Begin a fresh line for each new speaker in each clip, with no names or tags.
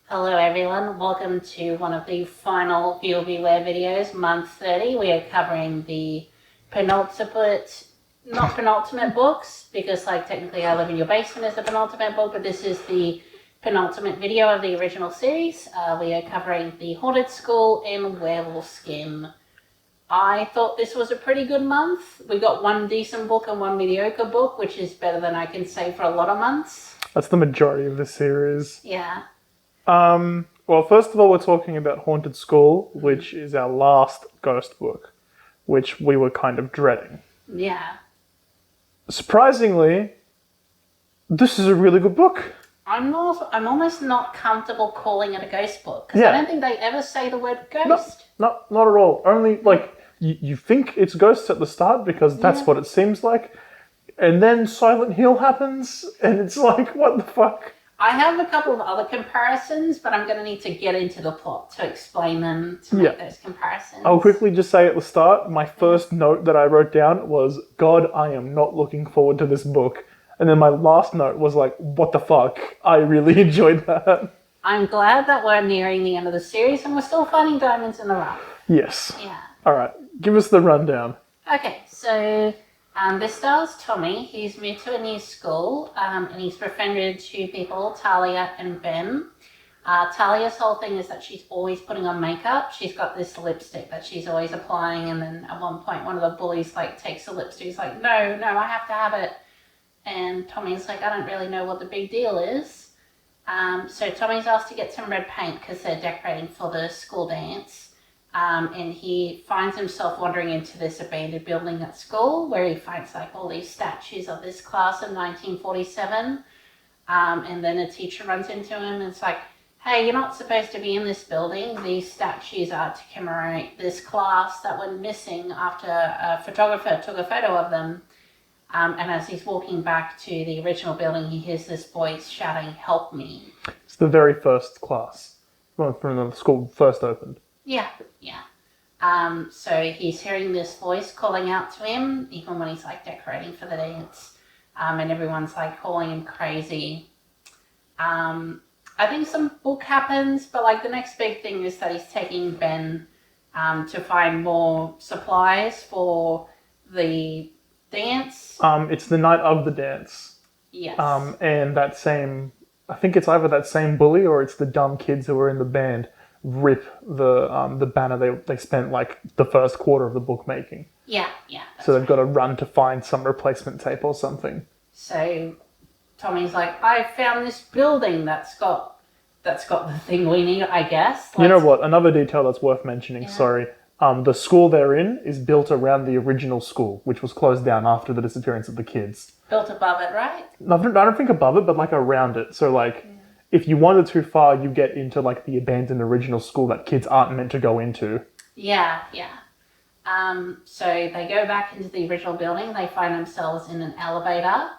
Hello everyone, welcome to one of the final Viewer Beware videos, month 30. We are covering the not penultimate books, because technically I Live in Your Basement is the penultimate book, but this is the penultimate video of the original series. We are covering The Haunted School and Werewolf Skin. I thought this was a pretty good month. We got one decent book and one mediocre book, which is better than I can say for a lot of months.
That's the majority of the series.
Yeah.
Well, first of all, we're talking about Haunted School, which is our last ghost book, which we were kind of dreading.
Yeah.
Surprisingly, this is a really good book.
I'm almost not comfortable calling it a ghost book, because I don't think they ever say the word ghost.
Not at all. Only, you think it's ghosts at the start because that's what it seems like, and then Silent Hill happens, and it's like, what the fuck?
I have a couple of other comparisons, but I'm going to need to get into the plot to explain them to make those comparisons.
I'll quickly just say at the start, my first note that I wrote down was, God, I am not looking forward to this book. And then my last note was like, what the fuck? I really enjoyed that.
I'm glad that we're nearing the end of the series and we're still finding diamonds in the rough.
Yes.
Yeah.
All right, give us the rundown.
Okay, so this stars Tommy. He's moved to a new school and he's befriended two people, Talia and Ben. Talia's whole thing is that she's always putting on makeup. She's got this lipstick that she's always applying, and then at one point one of the bullies takes the lipstick. He's like, no, I have to have it. And Tommy's like, I don't really know what the big deal is. So Tommy's asked to get some red paint because they're decorating for the school dance. And he finds himself wandering into this abandoned building at school where he finds all these statues of this class in 1947. And then a teacher runs into him and it's like, hey, you're not supposed to be in this building. These statues are to commemorate this class that went missing after a photographer took a photo of them. And as he's walking back to the original building, he hears this voice shouting, help me.
It's the very first class from the school first opened.
Yeah. So he's hearing this voice calling out to him, even when he's decorating for the dance. And everyone's calling him crazy. I think some book happens, but the next big thing is that he's taking Ben to find more supplies for the dance.
It's the night of the dance.
Yes.
And I think it's either that same bully or it's the dumb kids who were in the band rip the banner they spent the first quarter of the book making.
Yeah.
So they've got to run to find some replacement tape or something.
So Tommy's like, I found this building that's got the thing we need, I guess.
You know what? Another detail that's worth mentioning, sorry. The school they're in is built around the original school, which was closed down after the disappearance of the kids.
Built above it, right?
I don't think above it, but around it. So if you wander too far, you get into the abandoned original school that kids aren't meant to go into.
Yeah. So they go back into the original building. They find themselves in an elevator.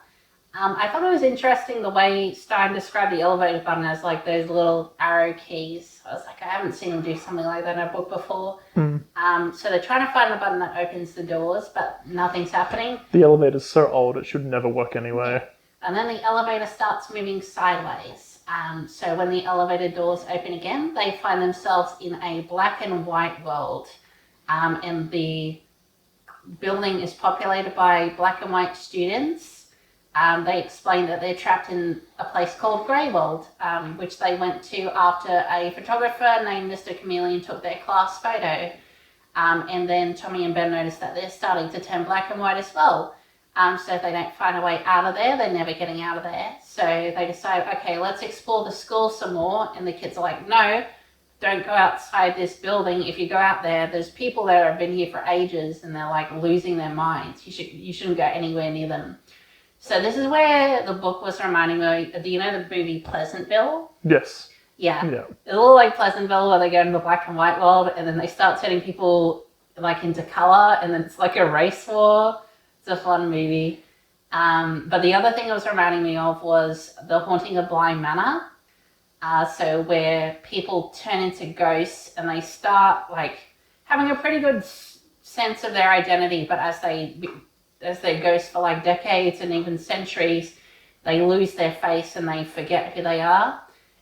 I thought it was interesting the way Stine described the elevator button as those little arrow keys. I was like, I haven't seen him do something like that in a book before. So they're trying to find the button that opens the doors, but nothing's happening.
The elevator's so old, it should never work anyway.
And then the elevator starts moving sideways. So when the elevator doors open again, they find themselves in a black and white world. And the building is populated by black and white students. They explain that they're trapped in a place called Greywold, which they went to after a photographer named Mr. Chameleon took their class photo. And then Tommy and Ben notice that they're starting to turn black and white as well. So if they don't find a way out of there, they're never getting out of there. So they decide, okay, let's explore the school some more. And the kids are like, no, don't go outside this building. If you go out there, there's people there who have been here for ages and they're losing their minds. You shouldn't go anywhere near them. So this is where the book was reminding me, do you know the movie Pleasantville?
Yes.
Yeah. It's a little like Pleasantville where they go into the black and white world and then they start turning people into color and then it's like a race war. It's a fun movie. But the other thing it was reminding me of was The Haunting of Bly Manor. So where people turn into ghosts and they start having a pretty good sense of their identity, but as they're ghosts for decades and even centuries, they lose their face and they forget who they are.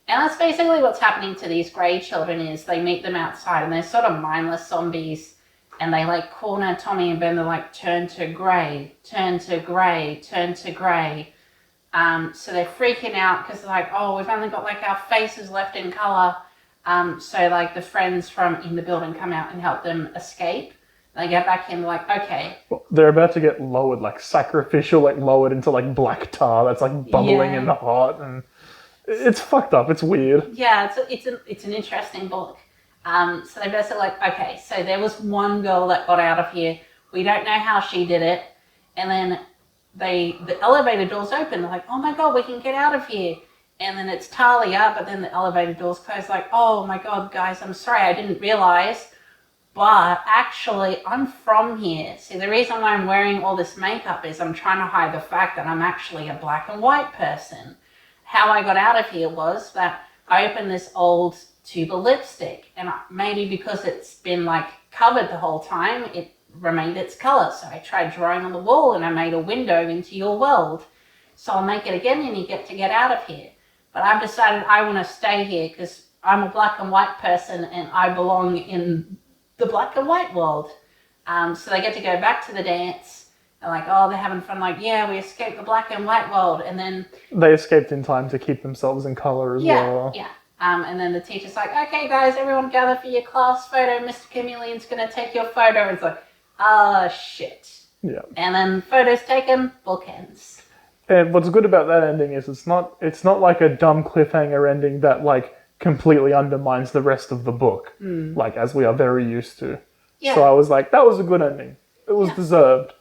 And that's basically what's happening to these grey children is they meet them outside and they're sort of mindless zombies and they like corner Tommy and Ben. They're like, turn to grey, turn to grey, turn to grey. So they're freaking out because they're like, oh, we've only got like our faces left in colour. So like the friends from in the building come out and help them escape. They get back in like, okay.
They're about to get lowered, like sacrificial, like lowered into like black tar that's like bubbling in the hot, and it's fucked up. It's weird.
Yeah, it's an interesting book. So they're basically like, okay, so there was one girl that got out of here. We don't know how she did it. And then the elevator doors open. They're like, oh my God, we can get out of here. And then it's Talia, but then the elevator doors close. Like, oh my God, guys, I'm sorry, I didn't realize. But actually, I'm from here. See, the reason why I'm wearing all this makeup is I'm trying to hide the fact that I'm actually a black and white person. How I got out of here was that I opened this old tube of lipstick, and maybe because it's been like covered the whole time, it remained its color. So I tried drawing on the wall and I made a window into your world. So I'll make it again and you get to get out of here. But I've decided I want to stay here because I'm a black and white person and I belong in the black and white world. So they get to go back to the dance. They're like, oh, they're having fun. Like, yeah, we escaped the black and white world. And then
they escaped in time to keep themselves in color as well.
Yeah. And then the teacher's like, okay, guys, everyone gather for your class photo. Mr. Chameleon's going to take your photo. And it's like, oh, shit.
Yeah.
And then photos taken, book ends.
And what's good about that ending is it's not like a dumb cliffhanger ending that like completely undermines the rest of the book, like as we are very used to.
Yeah.
So I was like, that was a good ending. It was deserved.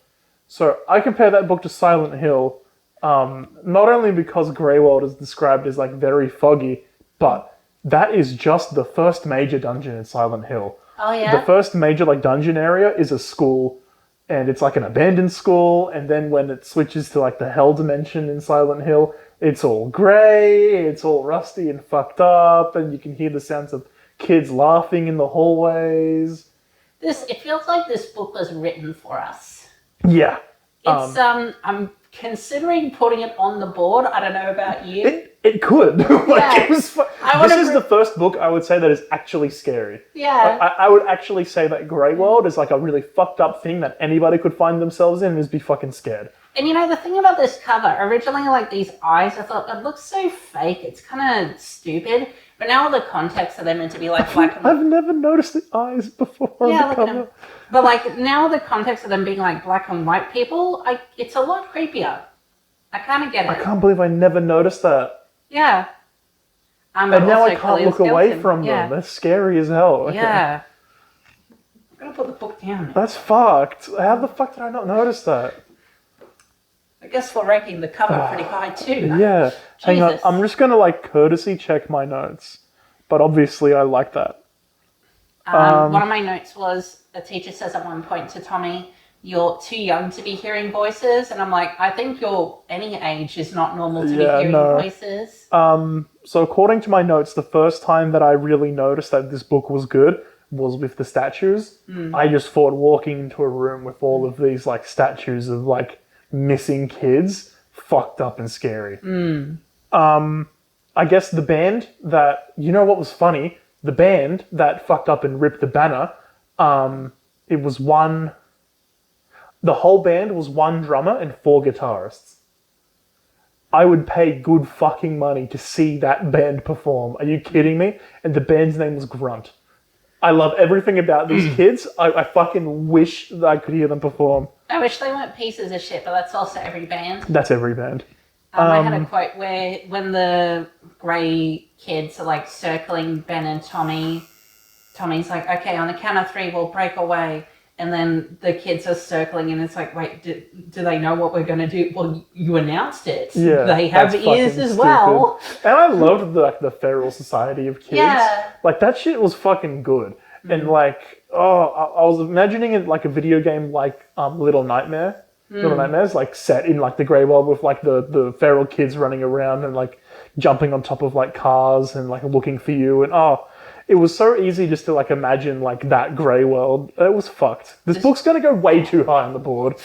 So I compare that book to Silent Hill, not only because Greyworld is described as like very foggy, but that is just the first major dungeon in Silent Hill.
Oh yeah.
The first major like dungeon area is a school, and it's like an abandoned school. And then when it switches to like the hell dimension in Silent Hill, it's all grey, it's all rusty and fucked up, and you can hear the sounds of kids laughing in the hallways.
It feels like this book was written for us.
Yeah.
It's I'm considering putting it on the board. I don't know about you.
It could. It was this is the first book I would say that is actually scary.
Yeah.
I would actually say that Greyworld is like a really fucked up thing that anybody could find themselves in and just be fucking scared.
And you know, the thing about this cover, originally like these eyes, I thought it looks so fake. It's kind of stupid. But now all the context of them meant to be like black and white.
I've never noticed the eyes before on the cover.
But like now the context of them being like black and white people, it's a lot creepier. I kind of get it.
I can't believe I never noticed that.
Yeah.
And now I can't look away from them. They're scary as hell.
Yeah. I'm going to put the book down.
That's fucked. How the fuck did I not notice that?
I guess we're ranking the cover pretty high too.
Yeah. Hang on. I'm just going to like courtesy check my notes. But obviously I like that.
One of my notes was a teacher says at one point to Tommy, you're too young to be hearing voices. And I'm like, I think any age is not normal to be hearing voices.
So according to my notes, the first time that I really noticed that this book was good was with the statues. I just thought walking into a room with all of these like statues of like missing kids, fucked up and scary. I guess the band that, you know what was funny? The band that fucked up and ripped the banner, it was the whole band was one drummer and 4 guitarists. I would pay good fucking money to see that band perform. Are you kidding me? And the band's name was Grunt. I love everything about these kids. I fucking wish that I could hear them perform.
I wish they weren't pieces of shit, but that's also every band.
That's every band.
I had a quote where when the grey kids are like circling Ben and Tommy, Tommy's like, okay, on the count of 3, we'll break away. And then the kids are circling and it's like, wait, do they know what we're going to do? Well, you announced it.
Yeah,
they have ears as well.
And I loved the Feral Society of Kids.
Yeah.
Like, that shit was fucking good. And like, I was imagining it like a video game like Little Nightmare. Little Nightmares, like set in like the grey world with like the feral kids running around and like jumping on top of like cars and like looking for you. And it was so easy just to like imagine like that grey world. It was fucked. This book's going to go way too high on the board.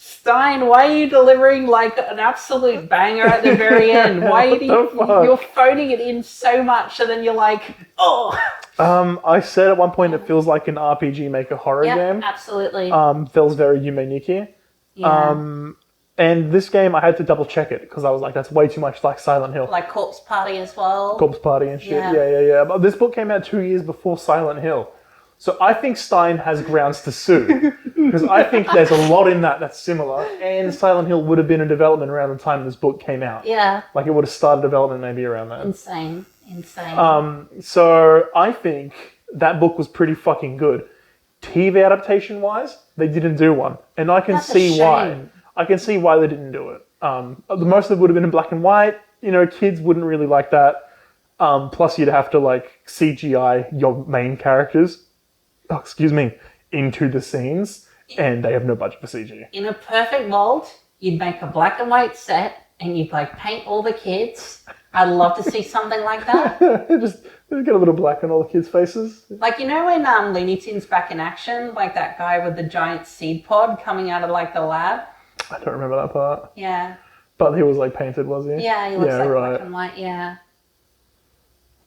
Stine, why are you delivering like an absolute banger at the very end? Why
What
do
the fuck?
you're phoning it in so much and then you're like, oh.
I said at one point it feels like an RPG Maker horror
Yeah,
game.
absolutely.
Feels very Yumeniki.
Yeah.
And this game, I had to double check it because I was like, that's way too much like Silent Hill.
Like Corpse Party as well.
Corpse Party and shit.
Yeah.
Yeah. But this book came out 2 years before Silent Hill. So I think Stine has grounds to sue. Because I think there's a lot in that that's similar. And Silent Hill would have been in development around the time this book came out.
Yeah.
Like it would have started development maybe around then.
Insane.
So I think that book was pretty fucking good. TV adaptation wise, they didn't do one. And I can
That's a
see why.
shame.
I can see why they didn't do it. The most of it would have been in black and white. You know, kids wouldn't really like that. Plus, you'd have to like CGI your main characters, into the scenes, and they have no budget for CG.
In a perfect world, you'd make a black and white set and you'd like paint all the kids. I'd love to see something like that.
just get a little black on all the kids' faces.
Like, you know when Looney Tunes Back in Action, like that guy with the giant seed pod coming out of like the lab?
I don't remember that part.
Yeah.
But he was like painted, was he?
Yeah, he looks like
right.
black and white, yeah.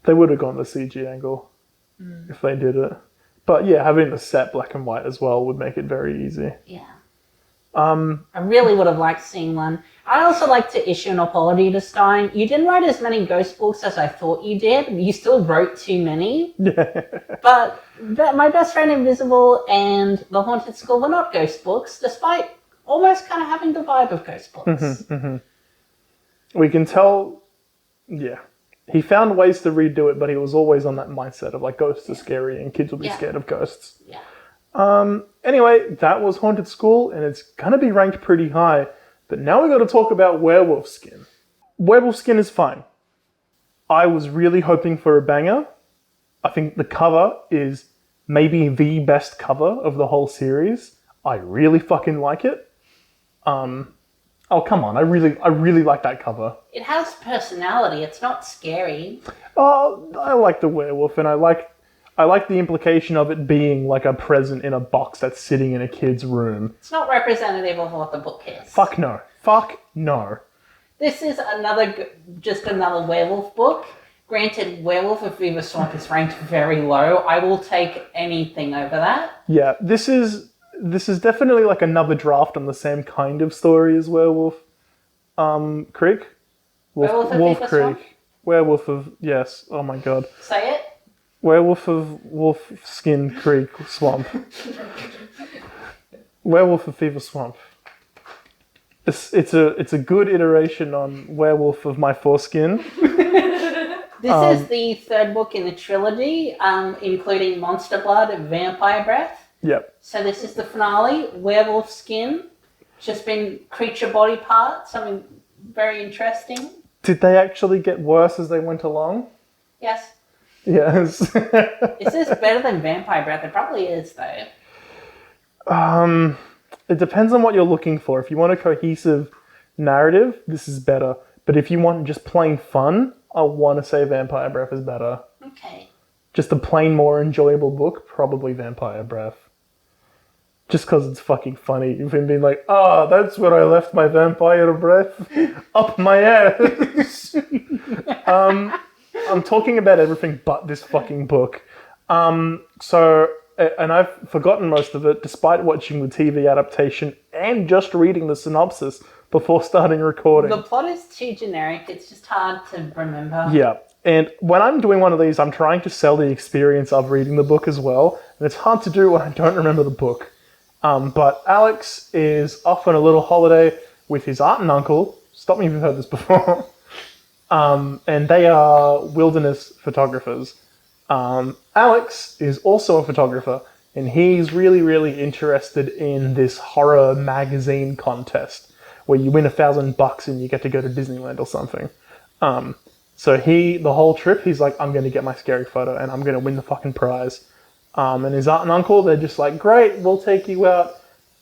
They would have gone the CG angle if they did it. But yeah, having the set black and white as well would make it very easy.
Yeah. I really would have liked seeing one. I also like to issue an apology to Stine. You didn't write as many ghost books as I thought you did. You still wrote too many.
Yeah.
But My Best Friend Invisible and The Haunted School were not ghost books, despite almost kind of having the vibe of ghost books.
We can tell, yeah. He found ways to redo it, but he was always on that mindset of like ghosts are scary and kids will be scared of ghosts.
Yeah.
Anyway, that was Haunted School, and it's gonna be ranked pretty high. But now we got to talk about Werewolf Skin. Werewolf Skin is fine. I was really hoping for a banger. I think the cover is maybe the best cover of the whole series. I really fucking like it. Oh come on! I really like that cover.
It has personality. It's not scary.
Oh, I like the werewolf, and I like the implication of it being like a present in a box that's sitting in a kid's room.
It's not representative of what the book is.
Fuck no. Fuck no.
This is just another werewolf book. Granted, Werewolf of Fever Swamp is ranked very low. I will take anything over that.
Yeah, this is definitely like another draft on the same kind of story as Werewolf Creek.
Werewolf of Fever Swamp?
Werewolf of, yes, oh my god.
Say it.
Werewolf of Wolf Skin Creek Swamp. Werewolf of Fever Swamp. It's a good iteration on Werewolf of My Foreskin.
This is the third book in the trilogy, including Monster Blood and Vampire Breath.
Yep.
So this is the finale, Werewolf Skin. Just been creature body parts, something very interesting.
Did they actually get worse as they went along?
Yes.
Yes.
Is this better than Vampire Breath? It probably is, though.
It depends on what you're looking for. If you want a cohesive narrative, this is better. But if you want just plain fun, I want to say Vampire Breath is better.
Okay.
Just a plain, more enjoyable book, probably Vampire Breath. Just because it's fucking funny. You've been being like, that's where I left my vampire breath. Up my ass. I'm talking about everything but this fucking book. And I've forgotten most of it, despite watching the TV adaptation and just reading the synopsis before starting recording.
The plot is too generic. It's just hard to remember.
Yeah. And when I'm doing one of these, I'm trying to sell the experience of reading the book as well. And it's hard to do when I don't remember the book. But Alex is off on a little holiday with his aunt and uncle. Stop me if you've heard this before. And they are wilderness photographers. Alex is also a photographer, and he's really, really interested in this horror magazine contest where you win $1,000 and you get to go to Disneyland or something. So the whole trip, he's like, I'm going to get my scary photo and I'm going to win the fucking prize. And his aunt and uncle, they're just like, great, we'll take you out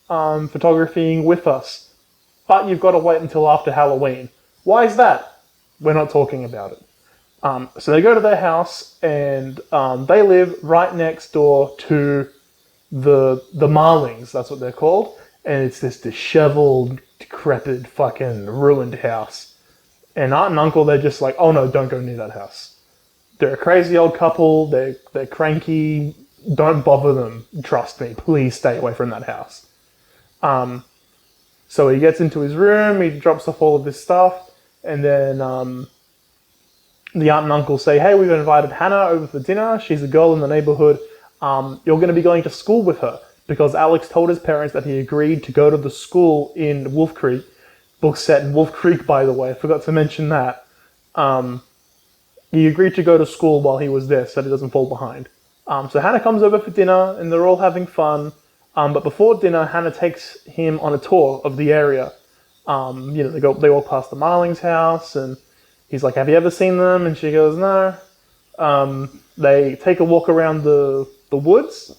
photographying with us. But you've got to wait until after Halloween. Why is that? We're not talking about it. So they go to their house and they live right next door to the Marlings, that's what they're called. and it's this disheveled, decrepit, fucking ruined house. And aunt and uncle, they're just like, oh no, don't go near that house. They're a crazy old couple. They're cranky. Don't bother them. Trust me. Please stay away from that house. So he gets into his room. He drops off all of this stuff, and then the aunt and uncle say, "Hey, we've invited Hannah over for dinner. She's a girl in the neighborhood. You're going to be going to school with her because Alex told his parents that he agreed to go to the school in Wolf Creek. Book set in Wolf Creek, by the way. I forgot to mention that. He agreed to go to school while he was there so that he doesn't fall behind. So Hannah comes over for dinner, and they're all having fun. But before dinner, Hannah takes him on a tour of the area. They walk past the Marling's house, and he's like, "Have you ever seen them?" And she goes, "No." They take a walk around the woods,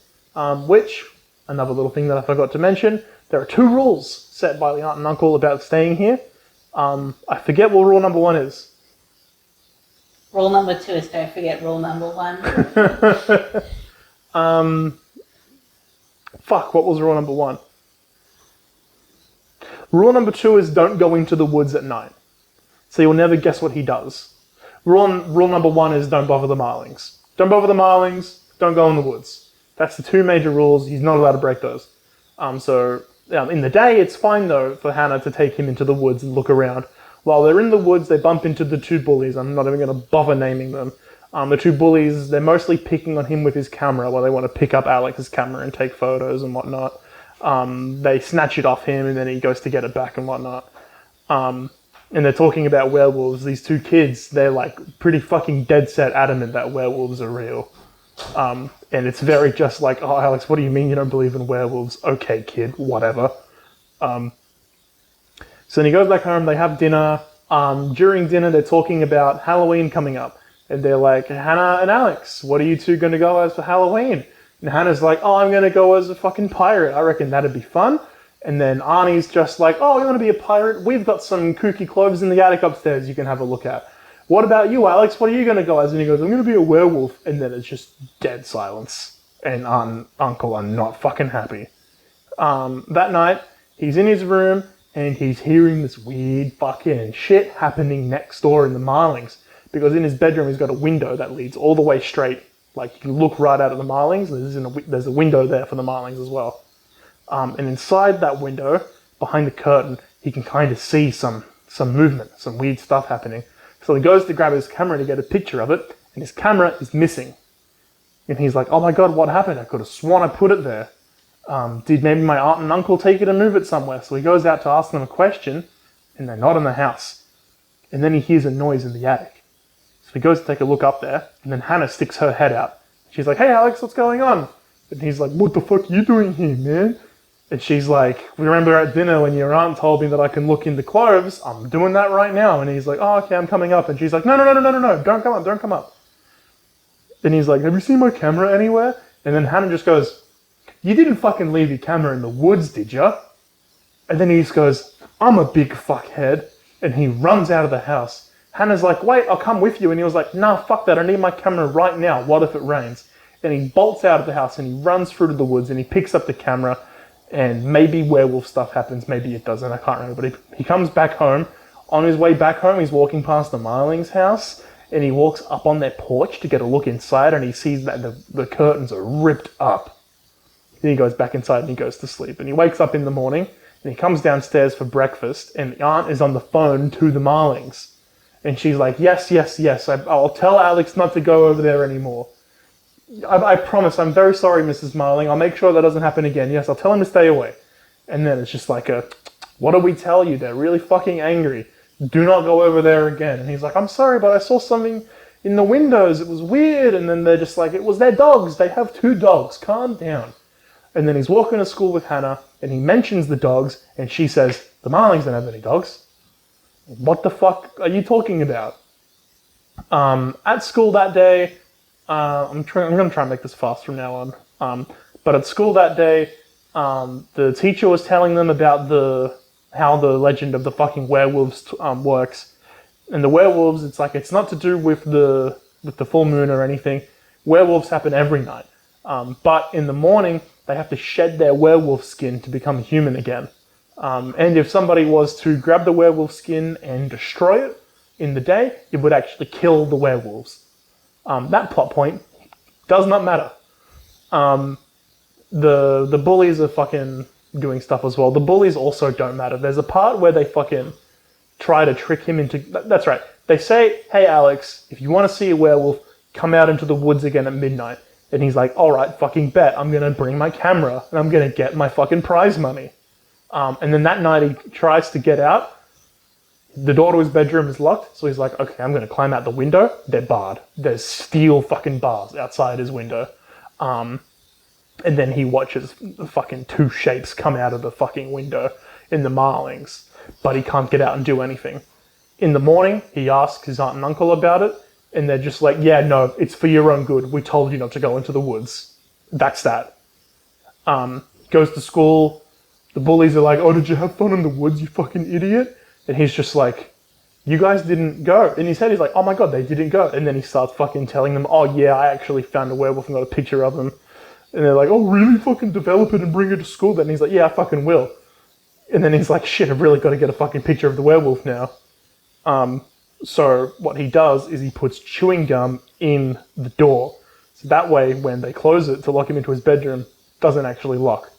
which, another little thing that I forgot to mention, there are 2 rules set by the aunt and uncle about staying here. I forget what rule number 1 is.
Rule number 2 is don't forget rule number 1.
What was rule number 1? Rule number 2 is don't go into the woods at night. So you'll never guess what he does. Rule number 1 is don't bother the Marlings. Don't bother the Marlings, don't go in the woods. That's the 2 major rules. He's not allowed to break those. In the day, it's fine, though, for Hannah to take him into the woods and look around. While they're in the woods, they bump into the 2 bullies. I'm not even going to bother naming them. The 2 bullies, they're mostly picking on him with his camera while they want to pick up Alex's camera and take photos and whatnot. They snatch it off him, and then he goes to get it back and whatnot. And they're talking about werewolves. These 2 kids, they're like pretty fucking dead set adamant that werewolves are real. And it's very just like, "Oh, Alex, what do you mean you don't believe in werewolves?" "Okay, kid, whatever." So then he goes back home, they have dinner. During dinner, they're talking about Halloween coming up. And they're like, "Hannah and Alex, what are you 2 going to go as for Halloween?" And Hannah's like, "Oh, I'm going to go as a fucking pirate. I reckon that'd be fun." And then Arnie's just like, "Oh, you want to be a pirate? We've got some kooky clothes in the attic upstairs you can have a look at. What about you, Alex? What are you going to go as?" And he goes, "I'm going to be a werewolf." And then it's just dead silence. And Aunt and Uncle are not fucking happy. That night, he's in his room, and he's hearing this weird fucking shit happening next door in the Marlings. Because in his bedroom, he's got a window that leads all the way straight. Like, you can look right out of the Marlings. There's a window there for the Marlings as well. And inside that window, behind the curtain, he can kind of see some movement, some weird stuff happening. So he goes to grab his camera to get a picture of it, and his camera is missing. And he's like, "Oh my god, what happened? I could have sworn I put it there. Did maybe my aunt and uncle take it and move it somewhere?" So he goes out to ask them a question, and they're not in the house. And then he hears a noise in the attic. So he goes to take a look up there, and then Hannah sticks her head out. She's like, "Hey Alex, what's going on?" And he's like, "What the fuck are you doing here, man?" And she's like, "Remember at dinner when your aunt told me that I can look in the clothes? I'm doing that right now." And he's like, "Oh, okay, I'm coming up." And she's like, No, don't come up. And he's like, "Have you seen my camera anywhere?" And then Hannah just goes, "You didn't fucking leave your camera in the woods, did ya?" And then he just goes, "I'm a big fuckhead." And he runs out of the house. Hannah's like, "Wait, I'll come with you." And he was like, "Nah, fuck that. I need my camera right now. What if it rains?" And he bolts out of the house and he runs through to the woods and he picks up the camera, and maybe werewolf stuff happens. Maybe it doesn't. I can't remember. But he comes back home. On his way back home, he's walking past the Marlings' house, and he walks up on their porch to get a look inside, and he sees that the curtains are ripped up. Then he goes back inside and he goes to sleep. And he wakes up in the morning and he comes downstairs for breakfast, and the aunt is on the phone to the Marlings. And she's like, yes, I'll tell Alex not to go over there anymore. I promise, I'm very sorry, Mrs. Marling. I'll make sure that doesn't happen again. Yes, I'll tell him to stay away. And then it's just like what do we tell you? They're really fucking angry. Do not go over there again. And he's like, "I'm sorry, but I saw something in the windows. It was weird." And then they're just like, "It was their dogs. They have 2 dogs. Calm down." And then he's walking to school with Hannah, and he mentions the dogs, and she says, "The Marlings don't have any dogs." What the fuck are you talking about? At school that day, I'm going to try and make this fast from now on. But at school that day, the teacher was telling them about how the legend of the fucking werewolves works. And the werewolves, it's not to do with the full moon or anything. Werewolves happen every night. But in the morning, they have to shed their werewolf skin to become human again. And if somebody was to grab the werewolf skin and destroy it in the day, it would actually kill the werewolves. That plot point does not matter. The bullies are fucking doing stuff as well. The bullies also don't matter. There's a part where they fucking try to trick him into... That's right. They say, hey, Alex, if you want to see a werewolf, come out into the woods again at midnight. And he's like, all right, fucking bet. I'm going to bring my camera and I'm going to get my fucking prize money. And then that night he tries to get out. The door to his bedroom is locked. So he's like, okay, I'm going to climb out the window. They're barred. There's steel fucking bars outside his window. And then he watches the fucking two shapes come out of the fucking window in the Marlings. But he can't get out and do anything. In the morning, he asks his aunt and uncle about it. And they're just like, yeah, no, it's for your own good. We told you not to go into the woods. That's that. Goes to school. The bullies are like, oh, did you have fun in the woods, you fucking idiot? And he's just like, you guys didn't go. In his head, he's like, oh my God, they didn't go. And then he starts fucking telling them, oh yeah, I actually found a werewolf and got a picture of him. And they're like, oh really? Fucking develop it and bring it to school then. And he's like, yeah, I fucking will. And then he's like, shit, I've really got to get a fucking picture of the werewolf now. So what he does is he puts chewing gum in the door. So that way, when they close it to lock him into his bedroom, it doesn't actually lock.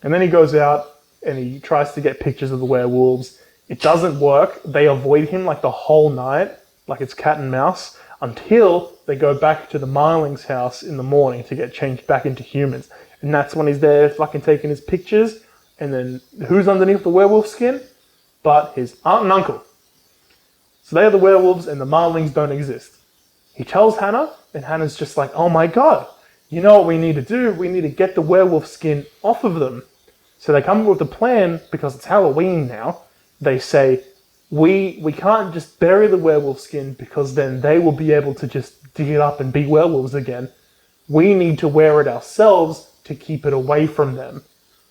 And then he goes out and he tries to get pictures of the werewolves. It doesn't work. They avoid him like the whole night, like it's cat and mouse, until they go back to the Marling's house in the morning to get changed back into humans. And that's when he's there fucking taking his pictures. And then who's underneath the werewolf skin? But his aunt and uncle. So they are the werewolves and the Marlings don't exist. He tells Hannah, and Hannah's just like, oh my God, you know what we need to do? We need to get the werewolf skin off of them. So they come up with a plan, because it's Halloween now. They say, we can't just bury the werewolf skin because then they will be able to just dig it up and be werewolves again. We need to wear it ourselves to keep it away from them.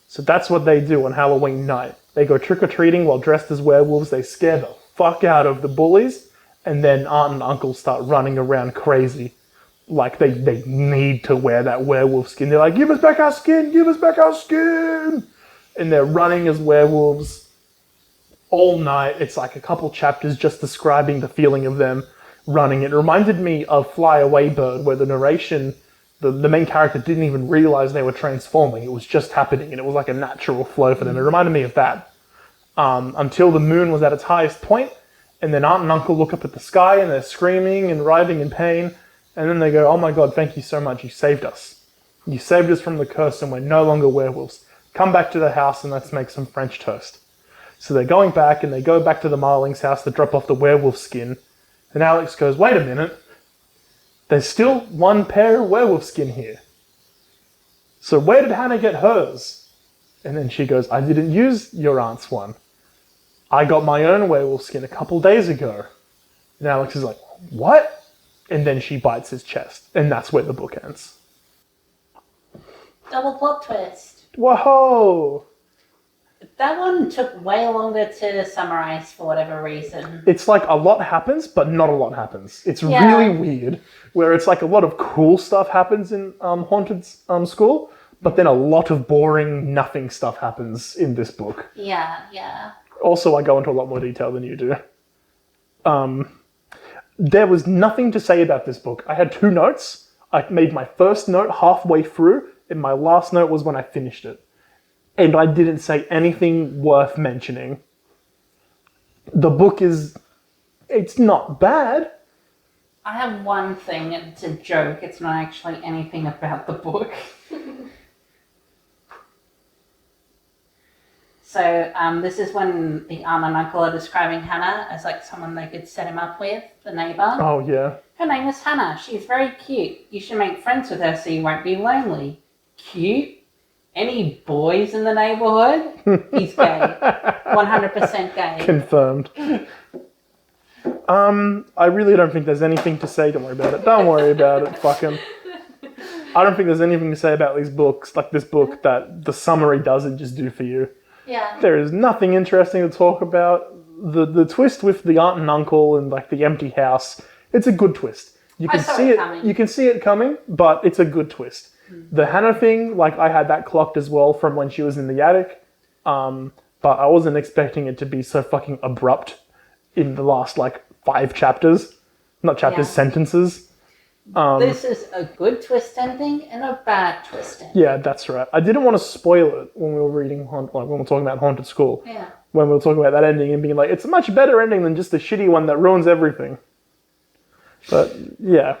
So that's what they do on Halloween night. They go trick-or-treating while dressed as werewolves. They scare the fuck out of the bullies, and then aunt and uncle start running around crazy. Like they need to wear that werewolf skin. They're like, give us back our skin, give us back our skin. And they're running as werewolves all night. It's like a couple chapters just describing the feeling of them running. It reminded me of Fly Away Bird, where the narration, the main character didn't even realize they were transforming. It was just happening, and it was like a natural flow for them. It reminded me of that. Until the moon was at its highest point, and then aunt and uncle look up at the sky and they're screaming and writhing in pain, and then they go, oh my God, thank you so much, you saved us. You saved us from the curse and we're no longer werewolves. Come back to the house and let's make some French toast. So they're going back and they go back to the Marling's house to drop off the werewolf skin, and Alex goes, wait a minute, there's still one pair of werewolf skin here. So where did Hannah get hers? And then she goes, I didn't use your aunt's one. I got my own werewolf skin a couple days ago. And Alex is like, what? And then she bites his chest. And that's where the book ends.
Double plot twist.
Whoa!
That one took way longer to summarize for whatever reason.
It's like a lot happens, but not a lot happens. It's
Yeah.
really weird. Where it's like a lot of cool stuff happens in Haunted School, but then a lot of boring, nothing stuff happens in this book.
Yeah.
Also, I go into a lot more detail than you do. There was nothing to say about this book. I had 2 notes. I made my first note halfway through, and my last note was when I finished it. And I didn't say anything worth mentioning. The book it's not bad.
I have one thing, it's a joke, it's not actually anything about the book. So this is when the aunt and uncle are describing Hannah as like someone they could set him up with, the neighbour.
Oh, yeah.
Her name is Hannah. She's very cute. You should make friends with her so you won't be lonely. Cute? Any boys in the neighbourhood? He's gay. 100% gay.
Confirmed. I really don't think there's anything to say. Don't worry about it. Don't worry about it. Fucking. I don't think there's anything to say about these books, like this book, that the summary doesn't just do for you.
Yeah.
There is nothing interesting to talk about. The twist with the aunt and uncle and like the empty house, it's a good twist. You can
saw
see
it
it
coming.
You can see it coming, but it's a good twist. The Hannah thing, like I had that clocked as well from when she was in the attic, but I wasn't expecting it to be so fucking abrupt in the last like 5 chapters, not chapters,
Yeah.
sentences.
This is a good twist ending and a bad twist ending.
Yeah, that's right. I didn't want to spoil it when we were reading, like when we were talking about Haunted School.
Yeah.
When we were talking about that ending and being like, it's a much better ending than just the shitty one that ruins everything. But yeah,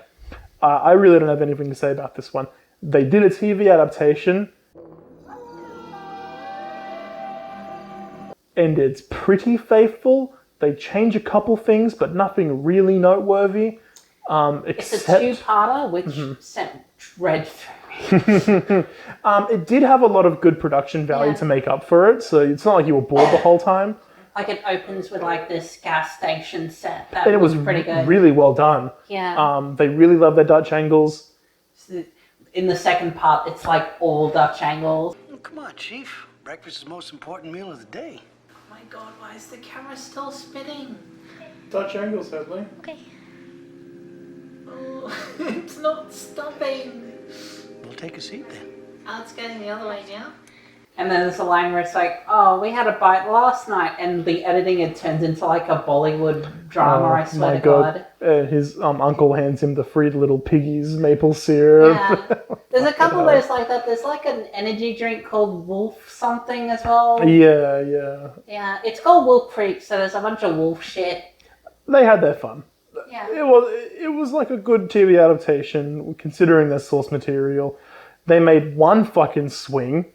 I really don't have anything to say about this one. They did a TV adaptation, and it's pretty faithful. They change a couple things, but nothing really noteworthy.
It's a
Except
two-parter, which sent dread through me.
it did have a lot of good production value
Yeah.
to make up for it, so it's not like you were bored the whole time.
Like it opens with like this gas station set that
And it was
pretty good.
really well done.
Yeah.
They really love their Dutch angles.
In the second part, it's like all Dutch angles.
Oh, come on, Chief. Breakfast is the most important meal of the day.
Oh my god, why is the camera still spinning?
Dutch angles, Hadley.
Okay.
Oh, it's not stopping.
We'll take a seat then.
Oh, it's going the other way now. And then there's a line where it's like, oh, we had a bite last night, and the editing, it turns into like a Bollywood drama, I swear to God.
His uncle hands him the free little piggies maple syrup.
Yeah. There's a couple of those like that. There's like an energy drink called Wolf something as well.
Yeah.
Yeah, it's called Wolf Creek, so there's a bunch of wolf shit.
They had their fun.
Yeah.
It was like a good TV adaptation, considering their source material. They made one fucking swing.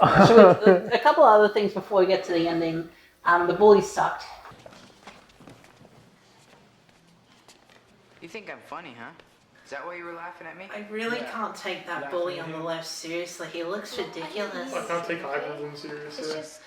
A couple of other things before we get to the ending. The bullies sucked.
You think I'm funny, huh? Is that why you were laughing at me?
I really can't take that bully on the left seriously. He looks ridiculous.
take either of them seriously.
It's just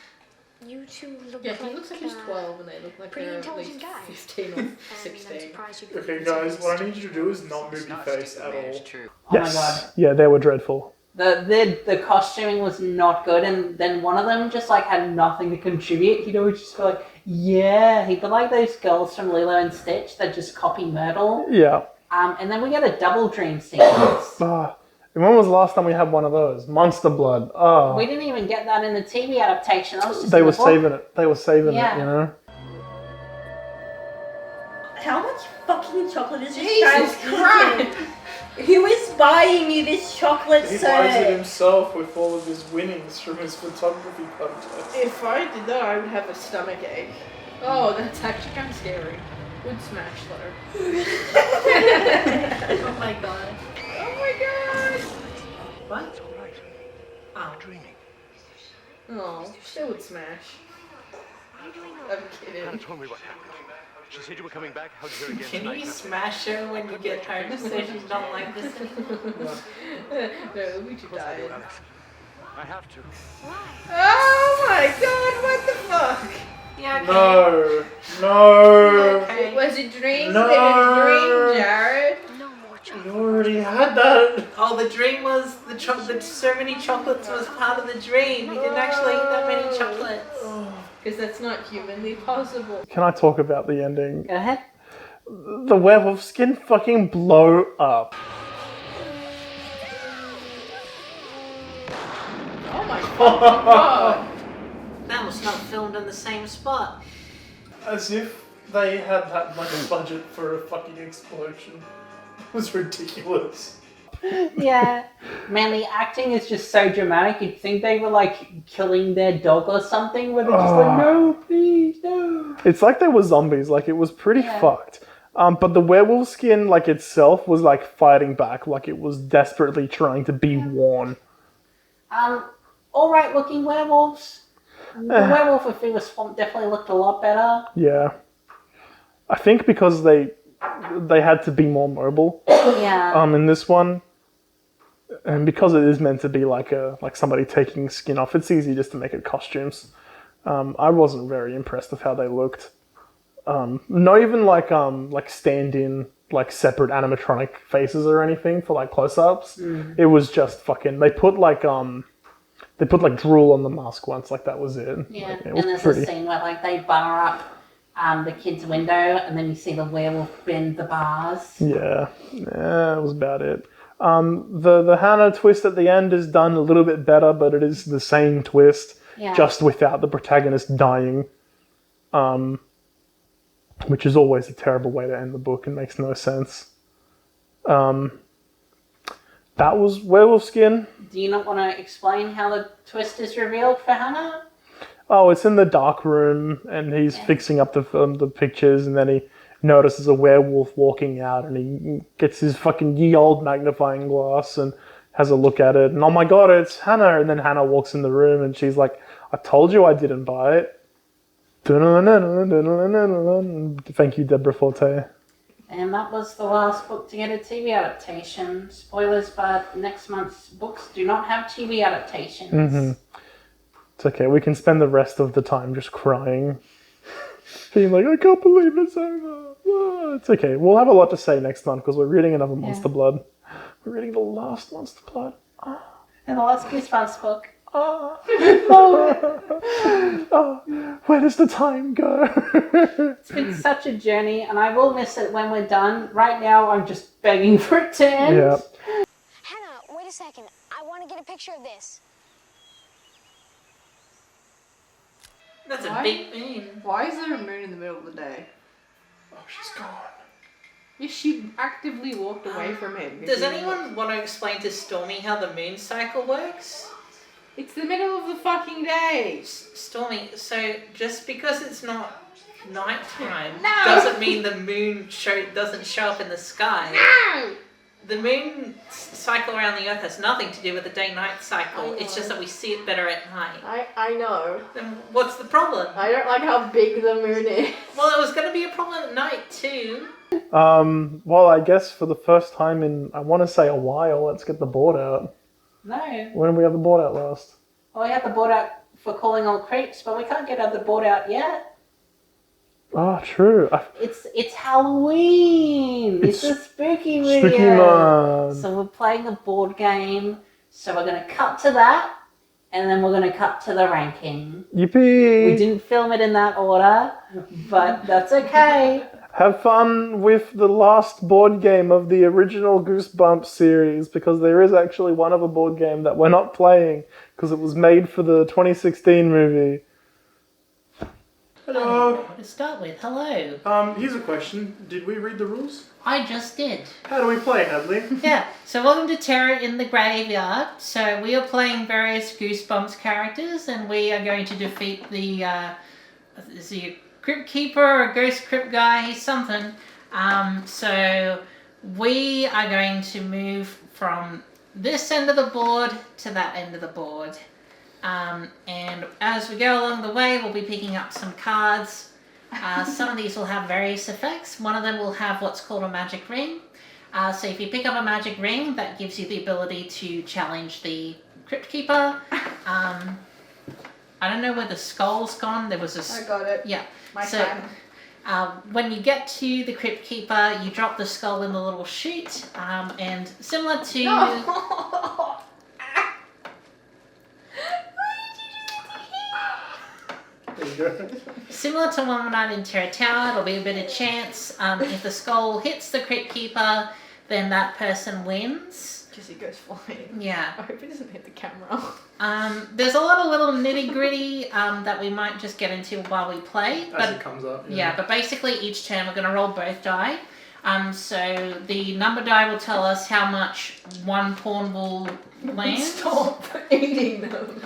you two look
Yeah,
like
he looks like he's 12 and they look like
pretty
they're at
intelligent
least
guy.
15 or
and I'm
16.
surprised you could
Okay,
consider
guys,
this
what I
stuff.
need you to do is not
It's
movie
not
face
stupid,
at
man,
all.
it's true.
Oh my
Yes.
god.
Yeah, they were dreadful.
The costuming was not good, and then one of them just like had nothing to contribute. He'd always just go like, yeah. He'd be like those girls from Lilo and Stitch that just copy Myrtle.
Yeah.
And then we get a double dream sequence.
And when was the last time we had one of those? Monster Blood. Oh.
We didn't even get that in the TV adaptation. That was just
They
in
were
the book.
saving it. They were saving
Yeah.
it, you know?
How much fucking chocolate is this
Jesus
child
Christ!
eating? Who is buying you this chocolate, sir?
himself with all of his winnings from his photography contest.
If I did that, I would have a stomach ache. Oh, that's actually kind of scary. Would smash though.
Oh my god.
Oh my god!
What?
It's all right.
Oh.
I'm dreaming.
Oh, it would smash. I'm kidding.
Hannah told me what happened. She said you were coming back. How'd you her again
Can
tonight?
you smash her when you get home so she's not like this anymore?
No, we should die.
Alex, I have to.
Oh my god, what the fuck?
Yeah, okay.
No.
Okay.
It was a dream?
No.
It was a dream, Jared?
No more chocolate.
You already had that.
Oh, the dream was the chocolate. So many chocolates was part of the dream. We didn't actually eat that many chocolates.
Because that's not humanly possible.
Can I talk about the ending?
Go ahead.
The werewolf skin fucking blow up.
Oh my fucking god.
That was not filmed in the same spot.
As if they had that much budget for a fucking explosion. It was ridiculous.
Yeah. Man, the acting is just so dramatic. You'd think they were like killing their dog or something, where they're just like, no, please, no.
It's like they were zombies. Like, it was pretty
Yeah.
fucked. But the werewolf skin, like, itself was, like, fighting back. Like, it was desperately trying to be worn.
Alright looking werewolves. The werewolf if he was swamp definitely looked a lot better.
Yeah. I think because they had to be more mobile
Yeah.
in this one. And because it is meant to be like somebody taking skin off, it's easy just to make it costumes. I wasn't very impressed with how they looked. Not even like stand-in, like separate animatronic faces or anything for like close-ups. It was just fucking. They put like drool on the mask once, like that was it.
Yeah.
Like, it
And
was
there's
pretty.
a scene where like they bar up the kid's window and then you see the werewolf bend the bars.
Yeah, it was about it. The Hannah twist at the end is done a little bit better, but it is the same twist,
Yeah.
just without the protagonist dying. Which is always a terrible way to end the book and makes no sense. That was Werewolf Skin.
Do you not want to explain how the twist is revealed for Hannah?
Oh, it's in the dark room, and he's fixing up the pictures, and then he notices a werewolf walking out, and he gets his fucking ye old magnifying glass and has a look at it, and oh my god, it's Hannah! And then Hannah walks in the room, and she's like, I told you I didn't buy it. Thank you, Deborah Forte.
And that was the last book to get a TV adaptation. Spoilers, but next month's books do not have TV adaptations.
Mm-hmm. It's okay, we can spend the rest of the time just crying. Being like, I can't believe it's over. Ah, it's okay, we'll have a lot to say next month because we're reading another Monster Blood. We're reading the last Monster Blood.
And the last Goosebumps book.
Oh, where does the time go?
It's been such a journey, and I will miss it when we're done. Right now, I'm just begging for it to end.
Yeah.
Hannah, wait a second. I want to get a picture of this.
That's
Why?
a big moon.
Why is there a moon in the middle of the day?
Oh, she's gone.
Yeah, she actively walked away from him.
Does anyone want to explain to Stormy how the moon cycle works?
It's the middle of the fucking day.
Stormy, so just because it's not nighttime
No!
doesn't mean the moon doesn't show up in the sky.
No!
The moon cycle around the Earth has nothing to do with the day-night cycle.
I know.
It's just that we see it better at night.
I know.
Then what's the problem?
I don't like how big the moon is.
Well, it was going to be a problem at night too.
Well, I guess for the first time in, I want to say a while, let's get the board out.
No.
When did we have the board out last?
Well, we had the board out for calling all creeps, but we can't get the board out yet.
Oh, true.
It's Halloween. It's a spooky video.
Spooky month.
So we're playing a board game. So we're going to cut to that, and then we're going to cut to the ranking.
Yippee!
We didn't film it in that order, but that's okay.
Have fun with the last board game of the original Goosebumps series, because there is actually one other board game that we're not playing because it was made for the 2016 movie.
I don't know what to start with. Hello.
Here's a question. Did we read the rules?
I just did.
How do we play, Hadley?
Yeah, so welcome to Terror in the Graveyard. So we are playing various Goosebumps characters, and we are going to defeat the, is he a Crypt Keeper or a Ghost Crypt guy? He's something. So we are going to move from this end of the board to that end of the board. And as we go along the way, we'll be picking up some cards. Some of these will have various effects. One of them will have what's called a magic ring. So if you pick up a magic ring, that gives you the ability to challenge the Crypt Keeper. I don't know where the skull's gone. There was a...
I got it.
Yeah.
My
So,
time.
when you get to the Crypt Keeper, you drop the skull in the little chute. And similar to...
No.
There you go.
Similar to One Night in Terror Tower, it'll be a bit of chance. If the skull hits the Crypt Keeper, then that person wins.
Because he goes flying.
Yeah.
I hope he doesn't hit the camera.
There's a lot of little nitty gritty that we might just get into while we play.
As
But
it comes up.
yeah, but basically each turn we're going to roll both die. So the number die will tell us how much one pawn will land.
Stop eating them.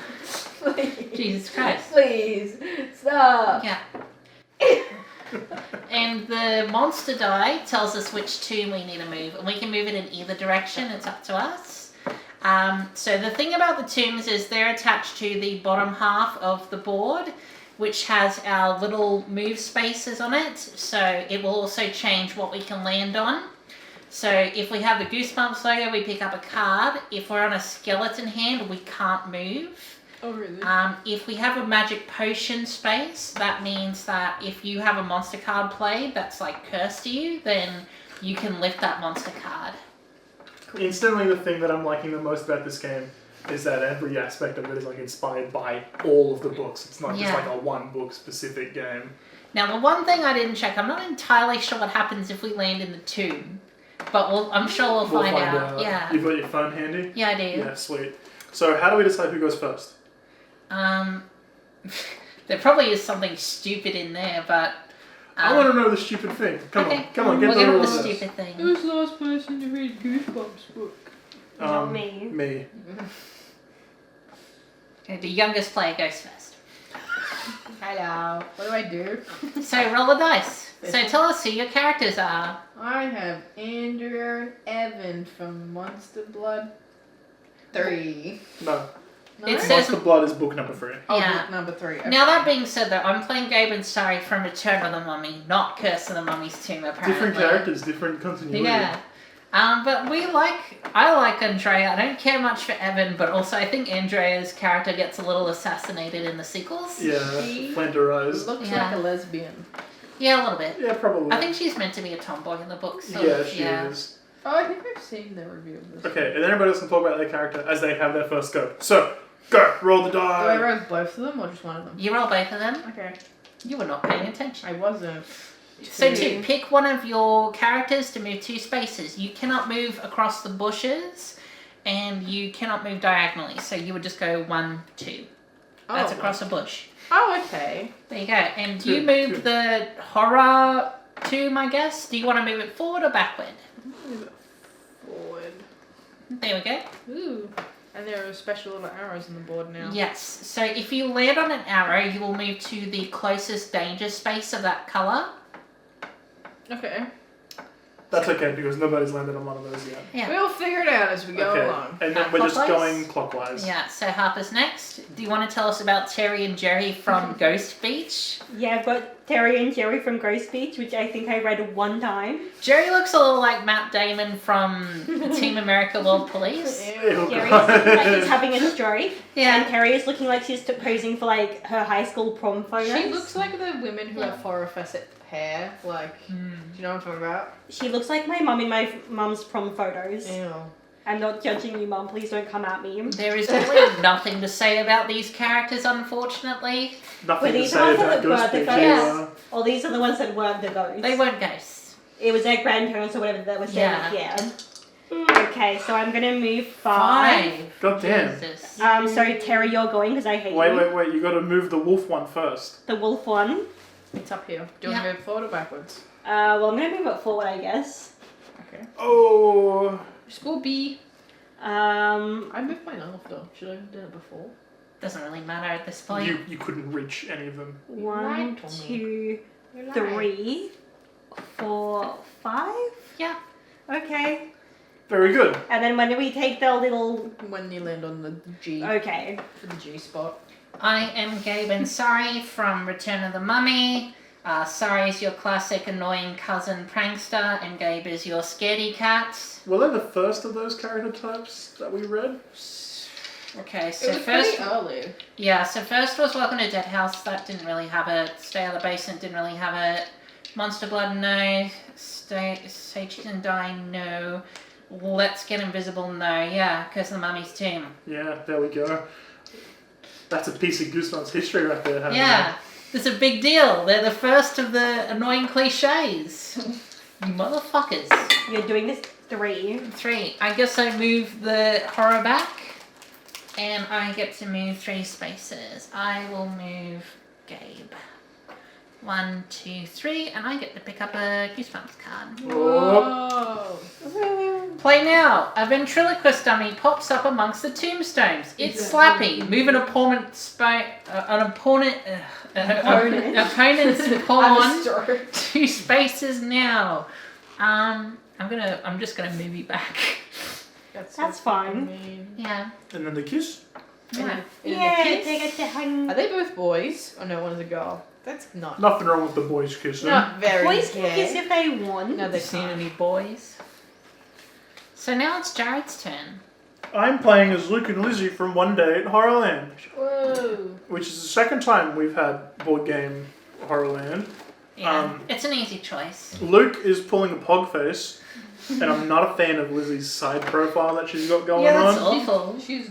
Please.
Jesus Christ.
Please. Stop.
Yeah. And the monster die tells us which tomb we need to move, and we can move it in either direction. It's up to us. So the thing about the tombs is they're attached to the bottom half of the board, which has our little move spaces on it. So it will also change what we can land on. So if we have the Goosebumps logo, we pick up a card. If we're on a skeleton hand, we can't move.
Oh, really?
If we have a magic potion space, that means that if you have a monster card played that's like cursed to you, then you can lift that monster card.
Instantly, the thing that I'm liking the most about this game is that every aspect of it is like inspired by all of the books. It's not just
Yeah.
like a one book specific game.
Now, the one thing I didn't check, I'm not entirely sure what happens if we land in the tomb, but I'm sure we'll find out. Yeah.
You've got your phone handy?
Yeah, I do.
Yeah, sweet. So how do we decide who goes first?
There probably is something stupid in there, but...
I want to know the stupid thing. Come on, get
we'll
the
get on the
rules.
stupid thing.
Who's the last person to read Goosebumps book?
Not me.
Me.
Okay, the youngest player goes first.
Hello. What do I do?
So roll the dice. So tell us who your characters are.
I have Andrew Evan from Monster Blood 3.
No.
No?
It says-
Monster Blood is book number 3.
Oh,
Yeah.
book number 3. Okay.
Now that being said though, I'm playing Gabe and Sari from Return of the Mummy, not Curse of the Mummy's Tomb apparently.
Different characters, different continuity.
Yeah. But I like Andrea. I don't care much for Evan, but also I think Andrea's character gets a little assassinated in the sequels.
Yeah, flanderized.
Looks
Yeah.
like a lesbian.
Yeah, a little bit.
Yeah, probably.
I think she's meant to be a tomboy in the books. So,
Yeah, she is.
Oh, I think I've seen the review of this.
Okay, and then everybody else can talk about their character as they have their first go. So, go! Roll the
Do I
die!
roll both of them or just one of them?
You roll both of them.
Okay.
You were not paying attention.
I wasn't.
So two, pick one of your characters to move 2 spaces. You cannot move across the bushes, and you cannot move diagonally. So you would just go 1, 2. That's
Oh.
across a bush.
Oh, okay.
There you go. And
Two,
you move
two.
the horror tomb, I guess. Do you want to move it forward or backward?
Forward.
There we go.
Ooh. And there are special little arrows on the board now.
Yes. So if you land on an arrow, you will move to the closest danger space of that colour.
Okay.
That's okay, because nobody's landed on one of those yet.
Yeah.
We'll figure it out as we go
Okay,
along.
and then we're just
Clockwise?
going clockwise.
Yeah, so Harper's next. Do you want to tell us about Terry and Jerry from Ghost Beach?
Yeah, I've got Terry and Jerry from Ghost Beach, which I think I read one time.
Jerry looks a little like Matt Damon from Team America World Police.
Ew,
Jerry's
God.
looking like he's having a stroke.
Yeah.
And Terry is looking like she's posing for like her high school prom photos.
She looks like the women who have fluorescent hair. Like, do you know what I'm talking about?
She looks like my mum in my mum's prom photos.
Ew.
I'm not judging you, mum. Please don't come at me.
There is really nothing to say about these characters, unfortunately.
Nothing
Were
to
these
say
ones
about
that were
Ghost
the
Beach.
ghosts?
Yeah.
Or these are the ones that weren't the ghosts.
They weren't ghosts.
It was their grandparents or whatever that was
Yeah.
yeah. Okay, so I'm gonna move 5.
God damn.
Jesus.
So Terry, you're going because I hate you.
Wait, you gotta move the wolf one first.
The wolf one.
It's up here. Do you want to move forward or backwards?
Well, I'm gonna move it forward, I guess.
Okay.
Oh.
School B.
Um,
I moved mine off though. Should I have done it before?
Doesn't really matter at this point.
You couldn't reach any of them.
1,
lied to me.
2, 3, 4, 5.
Yeah.
Okay.
Very good.
And then when do we take the little?
When you land on the G.
Okay.
For the G spot.
I am Gabe and Sari from Return of the Mummy. Sari is your classic annoying cousin prankster, and Gabe is your scaredy cat.
Were they the first of those character types that we read?
Okay,
It
so
was
first,
pretty early.
yeah, so first was Welcome to Dead House. That didn't really have it. Stay Out of the Basement didn't really have it. Monster Blood, no. Say Cheese and Die, no. Let's Get Invisible, no. Yeah, Curse of the Mummy's Tomb.
Yeah, there we go. That's a piece of Goosebumps history right there. Having
Yeah, it's a big deal. They're the first of the annoying cliches. You motherfuckers.
You're doing this 3.
3. I guess I move the horror back, and I get to move 3 spaces. I will move Gabe. 1, 2, 3, and I get to pick up a Goosebumps card.
Whoa.
Play now. A ventriloquist dummy pops up amongst the tombstones. It's Slappy. Move an opponent's opponent's pawn 2 spaces now. I'm just gonna move you back.
That's fine.
Yeah.
And then the kiss.
Yeah.
Yeah, they get to hang.
Are they both boys? Oh no, one is a girl. That's not.
Nothing wrong with the boys kissing.
Not very
Boys can
gay.
kiss if they want.
No, they
Seen
can't.
any boys? So now it's Jared's turn.
I'm playing as Luke and Lizzie from One Day at Horrorland,
Whoa.
which is the second time we've had board game Horrorland.
Yeah. It's an easy choice.
Luke is pulling a pog face, and I'm not a fan of Lizzie's side profile that she's got going
Yeah, that's
on.
awful.
She's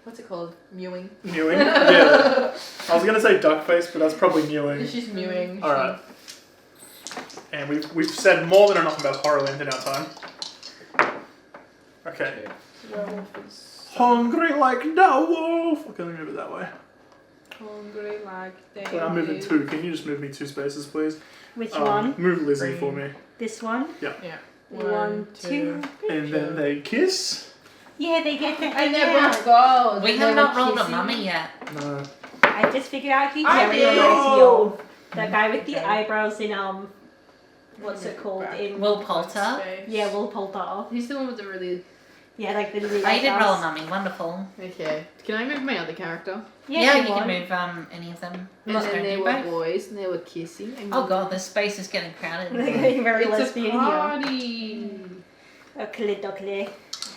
what's it called? Mewing.
Mewing? Yeah. I was gonna say duck face, but that's probably mewing.
She's mewing.
Alright. And we've said more than enough about Horrorland in our time. Okay.
Werewolf is
Hungry like the wolf. Okay, let me move it that way.
hungry like they
Okay, I'm moving 2. Can you just move me 2 spaces, please?
Which one?
Move Lizzie
Green.
for me.
This one?
Yeah.
1, 2.
And then they kiss.
Yeah, they get the
And they're
yeah.
both gold.
We
and
have
they
not
were
rolled a
kissing.
mummy yet.
No.
I just figured out who
I
Jerry
did.
reminds me of. The guy with the
Okay.
eyebrows in what's it called?
Back.
In
Will Poulter.
Space.
Yeah, Will Poulter.
He's the one with the really.
Yeah, like the little
Oh, you did roll a
eyebrows.
mummy. Wonderful.
Okay. Can I move my other character?
Yeah,
if
you
want.
can move any of them.
And
Just
then
don't
they
do
were
both.
boys and they were kissing. And
Oh god, this space is getting crowded.
They're getting very
It's a
lesbian here.
party.
Okay.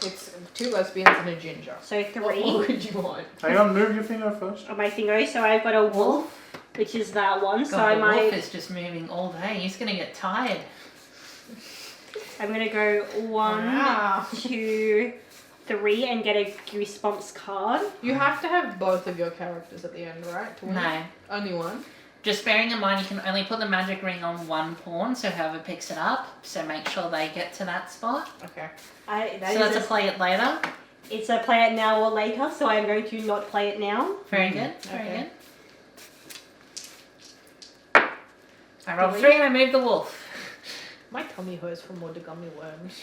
It's 2 lesbians and a ginger.
So
What
3
more could you want?
Hang on, move your finger first.
on my finger. So I've got a wolf, which is that one. So
God,
I
the wolf
might.
is just moving all day. He's gonna get tired.
I'm gonna go 1,
Wow.
2, 3, and get a Goosebumps card.
You have to have both of your characters at the end, right? To win?
No.
Only one?
Just bearing in mind you can only put the magic ring on one pawn, so whoever picks it up, so make sure they get to that spot.
Okay.
So that's a play it later.
It's a play it now or later, so I'm going to not play it now.
Very good, very
Okay.
good. I rolled 3 and I moved the wolf.
My tummy hurts from all the gummy worms.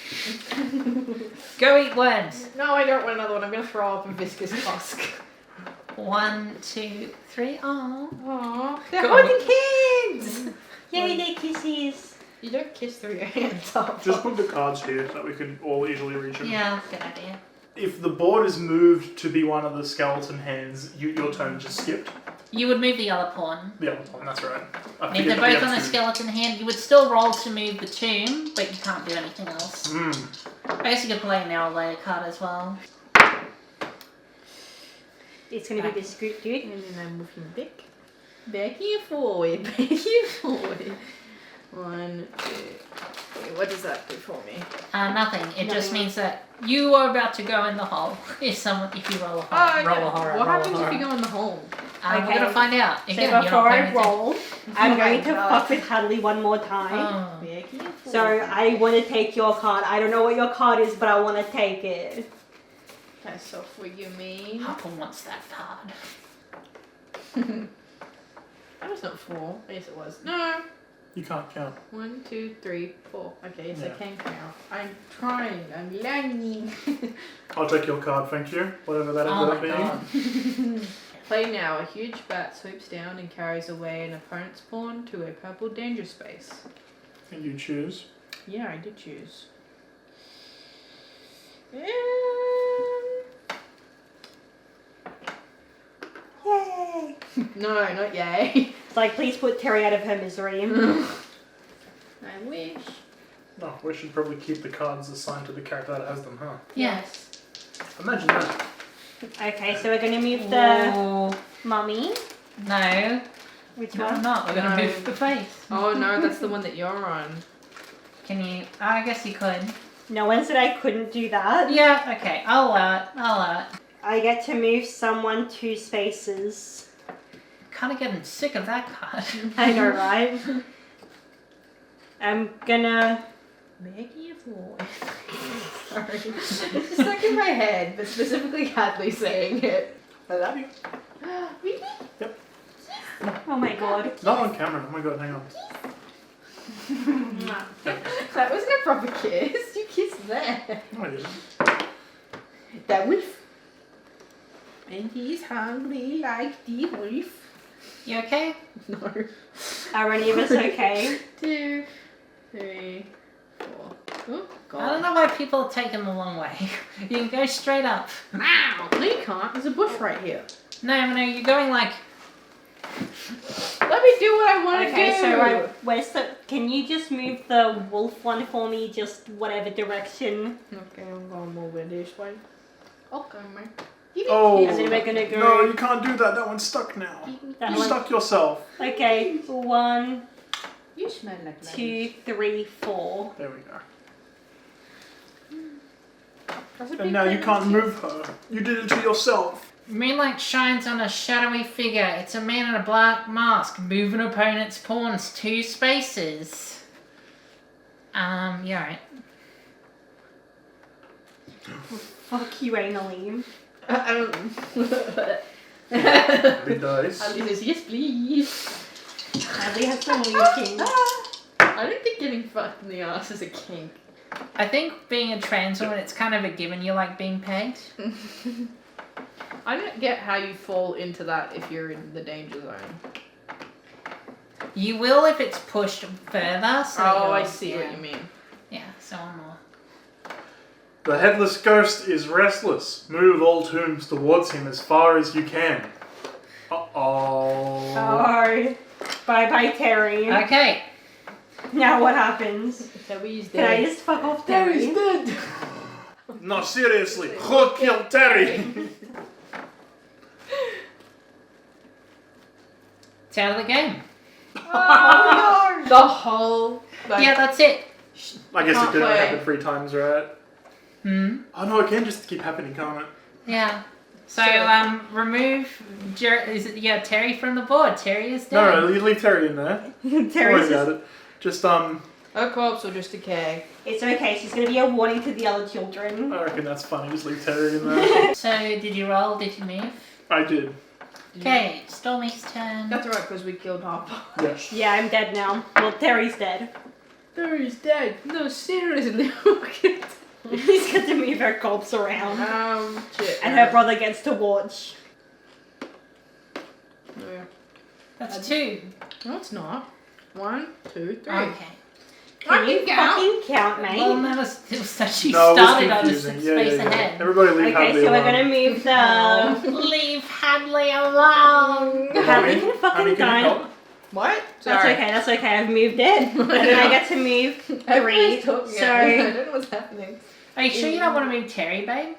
Go eat worms.
No, I don't want another one. I'm going to throw up a viscous husk.
1, 2, 3. Oh.
Aww. They're
Go
holding kids!
Yay, they kisses.
You don't kiss through your hands up.
Just put the cards here so that we can all easily reach them.
Yeah, good idea.
If the board is moved to be one of the skeleton hands, your turn just skipped.
You would move the other pawn.
The other one, that's right. I
And if they're
forget that we
both
have
on the
two.
skeleton hand, you would still roll to move the tomb, but you can't do anything else. Basically, play now or later card as well.
It's gonna be this good dude.
And then I'm moving back and forward, back and forward. 1, 2, 3. What does that do for me?
Nothing. It just
Nothing.
means that you are about to go in the hole. If you roll a horror, roll a horror,
What
roll
happens
a horror.
if you go in the hole?
We're
Okay.
gonna find out.
So
Again, you're not
before
paying
I
attention.
roll, I'm going to
God.
fuck with Hadley one more time.
Oh.
Back and forward.
So I want to take your card. I don't know what your card is, but I want to take it.
That's so what you mean.
Papa wants that card.
That was not 4. Yes, it was. No.
You can't count.
1, 2, 3, 4. Okay, yes,
Yeah.
I can count. I'm trying. I'm learning.
I'll take your card, thank you. Whatever that ends
Oh
up
my
being.
god.
Play now. A huge bat swoops down and carries away an opponent's pawn to a purple danger space.
And you choose.
Yeah, I did choose.
Yay!
No, not yay.
It's like, please put Terry out of her misery.
I wish.
Oh, we should probably keep the cards assigned to the character that has them, huh?
Yes.
Imagine that.
Okay, so we're going to move the
Oh,
mummy.
no.
Which
No,
one?
I'm not. We're gonna
No.
move the face.
Oh no, that's the one that you're on.
Can you? I guess you could.
No one said I couldn't do that.
Yeah, okay. I'll allow it. I'll allow it.
I get to move someone 2 spaces.
Kind of getting sick of that card.
I know, right? I'm gonna...
Maggie of War. Sorry. It's stuck in my head, but specifically Hadley saying it.
I love you.
Really?
Oh my god.
Not on camera. Oh my god, hang on.
That wasn't a proper kiss. You kissed there.
No, I didn't.
That wolf. And he's hungry like the wolf.
You okay?
No.
Are any of us okay?
2, 3, 4. Oh, God.
I don't know why people are taking the long way. You can go straight up.
Ow! No, you can't. There's a bush right here.
No, you're going like.
Let me do what I want to
Okay,
do.
so where's the... Can you just move the wolf one for me, just whatever direction?
Okay, I'm gonna move it this way. Okay, man.
Oh,
And then we're gonna go...
no, you can't do that. That one's stuck now.
That
You
one.
stuck yourself.
Okay, 1,
You smell like
2, 3, 4.
There we go.
That's a big
And now you
thing
can't
to-
move her. You did it to yourself.
Moonlight shines on a shadowy figure. It's a man in a black mask, moving opponent's pawns 2 spaces. Yeah, alright.
Fuck you, Annalene.
Big dice.
Ali says, yes, please.
Adley has some weird kinks.
I don't think getting fucked in the ass is a kink.
I think being a trans woman, it's kind of a given you like being pegged.
I don't get how you fall into that if you're in the danger zone.
You will if it's pushed further. So
I see what you mean.
Yeah, so I'm more.
The headless ghost is restless. Move all tombs towards him as far as you can. Uh-oh.
Oh. Bye-bye, Terry.
Okay.
Now what happens?
Terry's
Can I
dead.
just fuck off Terry?
Terry's dead.
No, seriously. Who killed Terry?
It's out of the game.
Oh, no. The whole... Like,
Yeah, that's it.
I guess it
Can't
could only
play.
happen 3 times, right? Oh no, it can just keep happening, can't it?
Yeah. So,
So-
remove Terry from the board. Terry is dead.
No, you leave Terry in there. Don't worry
Terry's
about
just...
it. Just,
a corpse or just a keg?
It's okay, she's gonna be a warning to the other children.
I reckon that's funny. Just leave Terry in there.
So, did you roll? Did you move?
I did.
Okay, Stormy's turn.
That's alright, because we killed Harper.
Yeah.
Yeah, I'm dead now. Well, Terry's dead.
Terry's dead. No, seriously.
He's got to move her corpse around.
Shit.
And her brother gets to watch.
Yeah.
That's 2.
No, it's not. 1, 2, 3.
Okay.
Can you
count.
fucking count, mate?
Well, that was she
No, it was
started. I was
confusing.
space ahead.
Everybody leave
Okay,
Hadley
so we're
alone.
gonna move the...
Leave Hadley alone.
Hadley can fucking die.
What?
That's okay, I've moved it. And then I get to move 3.
I
So...
don't know what's happening.
Are you sure you don't want to move Terry, babe?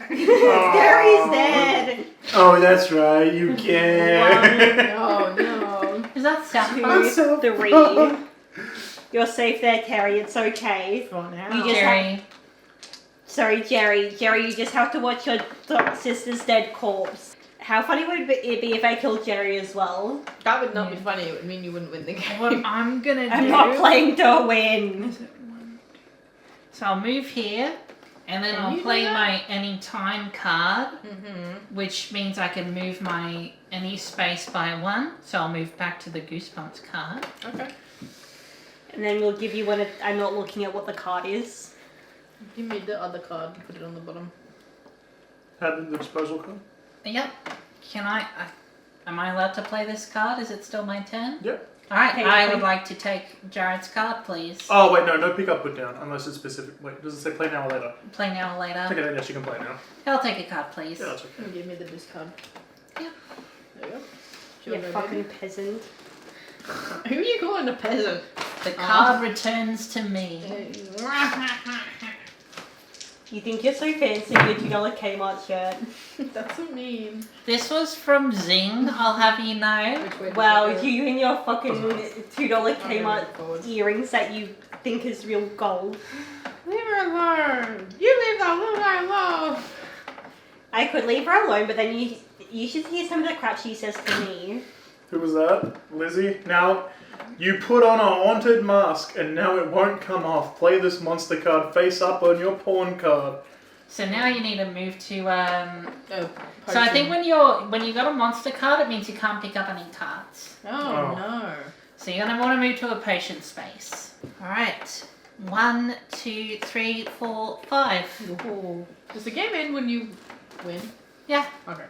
Terry's dead.
Oh, that's right. You can.
Oh, no.
Is that sound
2, 3. You're safe there, Terry. It's okay.
For now.
You just
Jerry?
Sorry, Jerry. Jerry, you just have to watch your sister's dead corpse. How funny would it be if I killed Jerry as well?
That would not be funny. It would mean you wouldn't win the game.
What I'm gonna do...
I'm not playing to win.
So I'll move here, and then
Can
I'll
you do
play
that?
my anytime card,
Mm-hmm.
which means I can move my any space by 1. So I'll move back to the Goosebumps card.
Okay.
And then we'll give you one. I'm not looking at what the card is.
Give me the other card. Put it on the bottom.
Had the disposal card?
Yep. Can I... am I allowed to play this card? Is it still my turn?
Yep.
Alright,
Okay,
I
please.
would like to take Jared's card, please.
Oh, wait, no pick up, put down, unless it's specific. Wait, does it say play now or later?
Play now or later.
Okay, then yes, you can play now.
I'll take a card, please.
Yeah, that's okay.
Give me the discard.
Yeah.
There you go.
You
Sure,
fucking peasant.
Who are you calling a peasant?
The card returns to me.
You think you're so fancy with your $2 Kmart shirt?
That's so mean.
This was from Zing, I'll have you know.
Which way does
Wow,
it go?
you and your fucking $2 Kmart
forward.
earrings that you think is real gold.
Leave her alone. You leave that little guy alone.
I could leave her alone, but then you should hear some of the crap she says to me.
Who was that? Lizzie? Now, you put on a haunted mask and now it won't come off. Play this monster card face up on your pawn card.
So now you need to move to
Oh,
so I think when you got a monster card, it means you can't pick up any cards.
Oh, no.
So you're gonna want to move to a potion space. Alright. 1, 2, 3, 4, 5.
Ooh. Does the game end when you win?
Yeah.
Okay.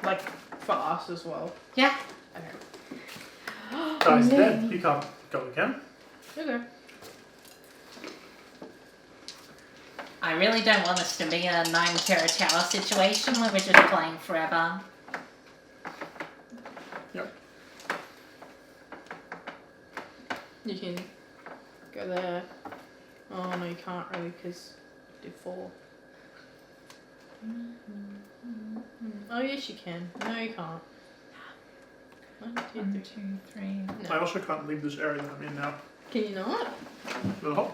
Like, for us as well.
Yeah.
Okay.
Guy's dead. You can't go again.
Okay.
I really don't want this to be a 9 Terror Tower situation where we're just playing forever.
Yep.
You can go there. Oh, no, you can't really because do 4. Oh, yes, you can. No, you can't. 1, 2, 3.
1, 2, 3.
I also can't leave this area that I'm in now.
Can you not?
Oh.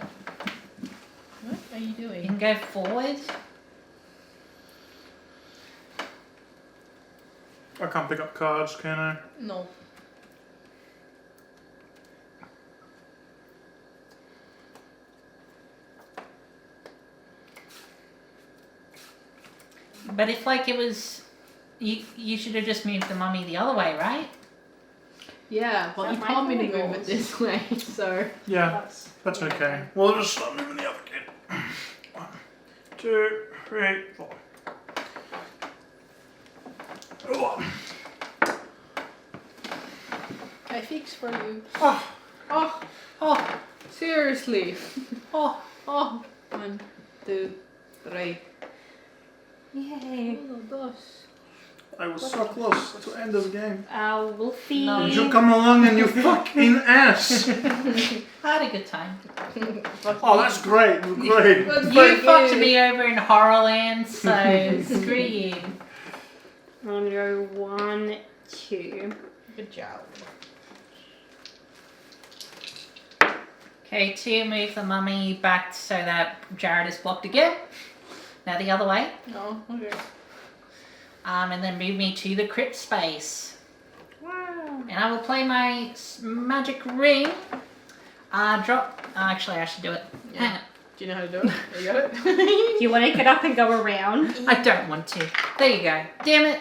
What are you
You
doing?
can go forward.
I can't pick up cards, can I?
No.
But if like it was, you should have just moved the mummy the other way, right?
Yeah, but
Is
you
that
told
my
me to
fault?
move it this way, so.
Yeah, that's okay. We'll just stop moving the other kid. 1, 2, 3, 4. Oh.
I fix for you.
Oh.
Oh,
Oh,
seriously.
oh.
Oh. 1, 2, 3.
Yay.
Oh, dos.
I was so close to end this game.
Wolfie.
No.
You come along and you fucking ass.
I had a good time.
Oh, that's great. Great.
You fucked me over in Horrorland, so screw you.
I'm gonna go 1, 2.
Good job.
Okay, 2, move the mummy back so that Jared is blocked again. Now the other way.
Oh, okay.
And then move me to the crypt space.
Wow.
And I will play my magic ring. Drop. Actually, I should do it.
Yeah.
Hang on.
Do you know how to do it? You got it?
Do you want to get up and go around?
I don't want to. There you go. Damn it.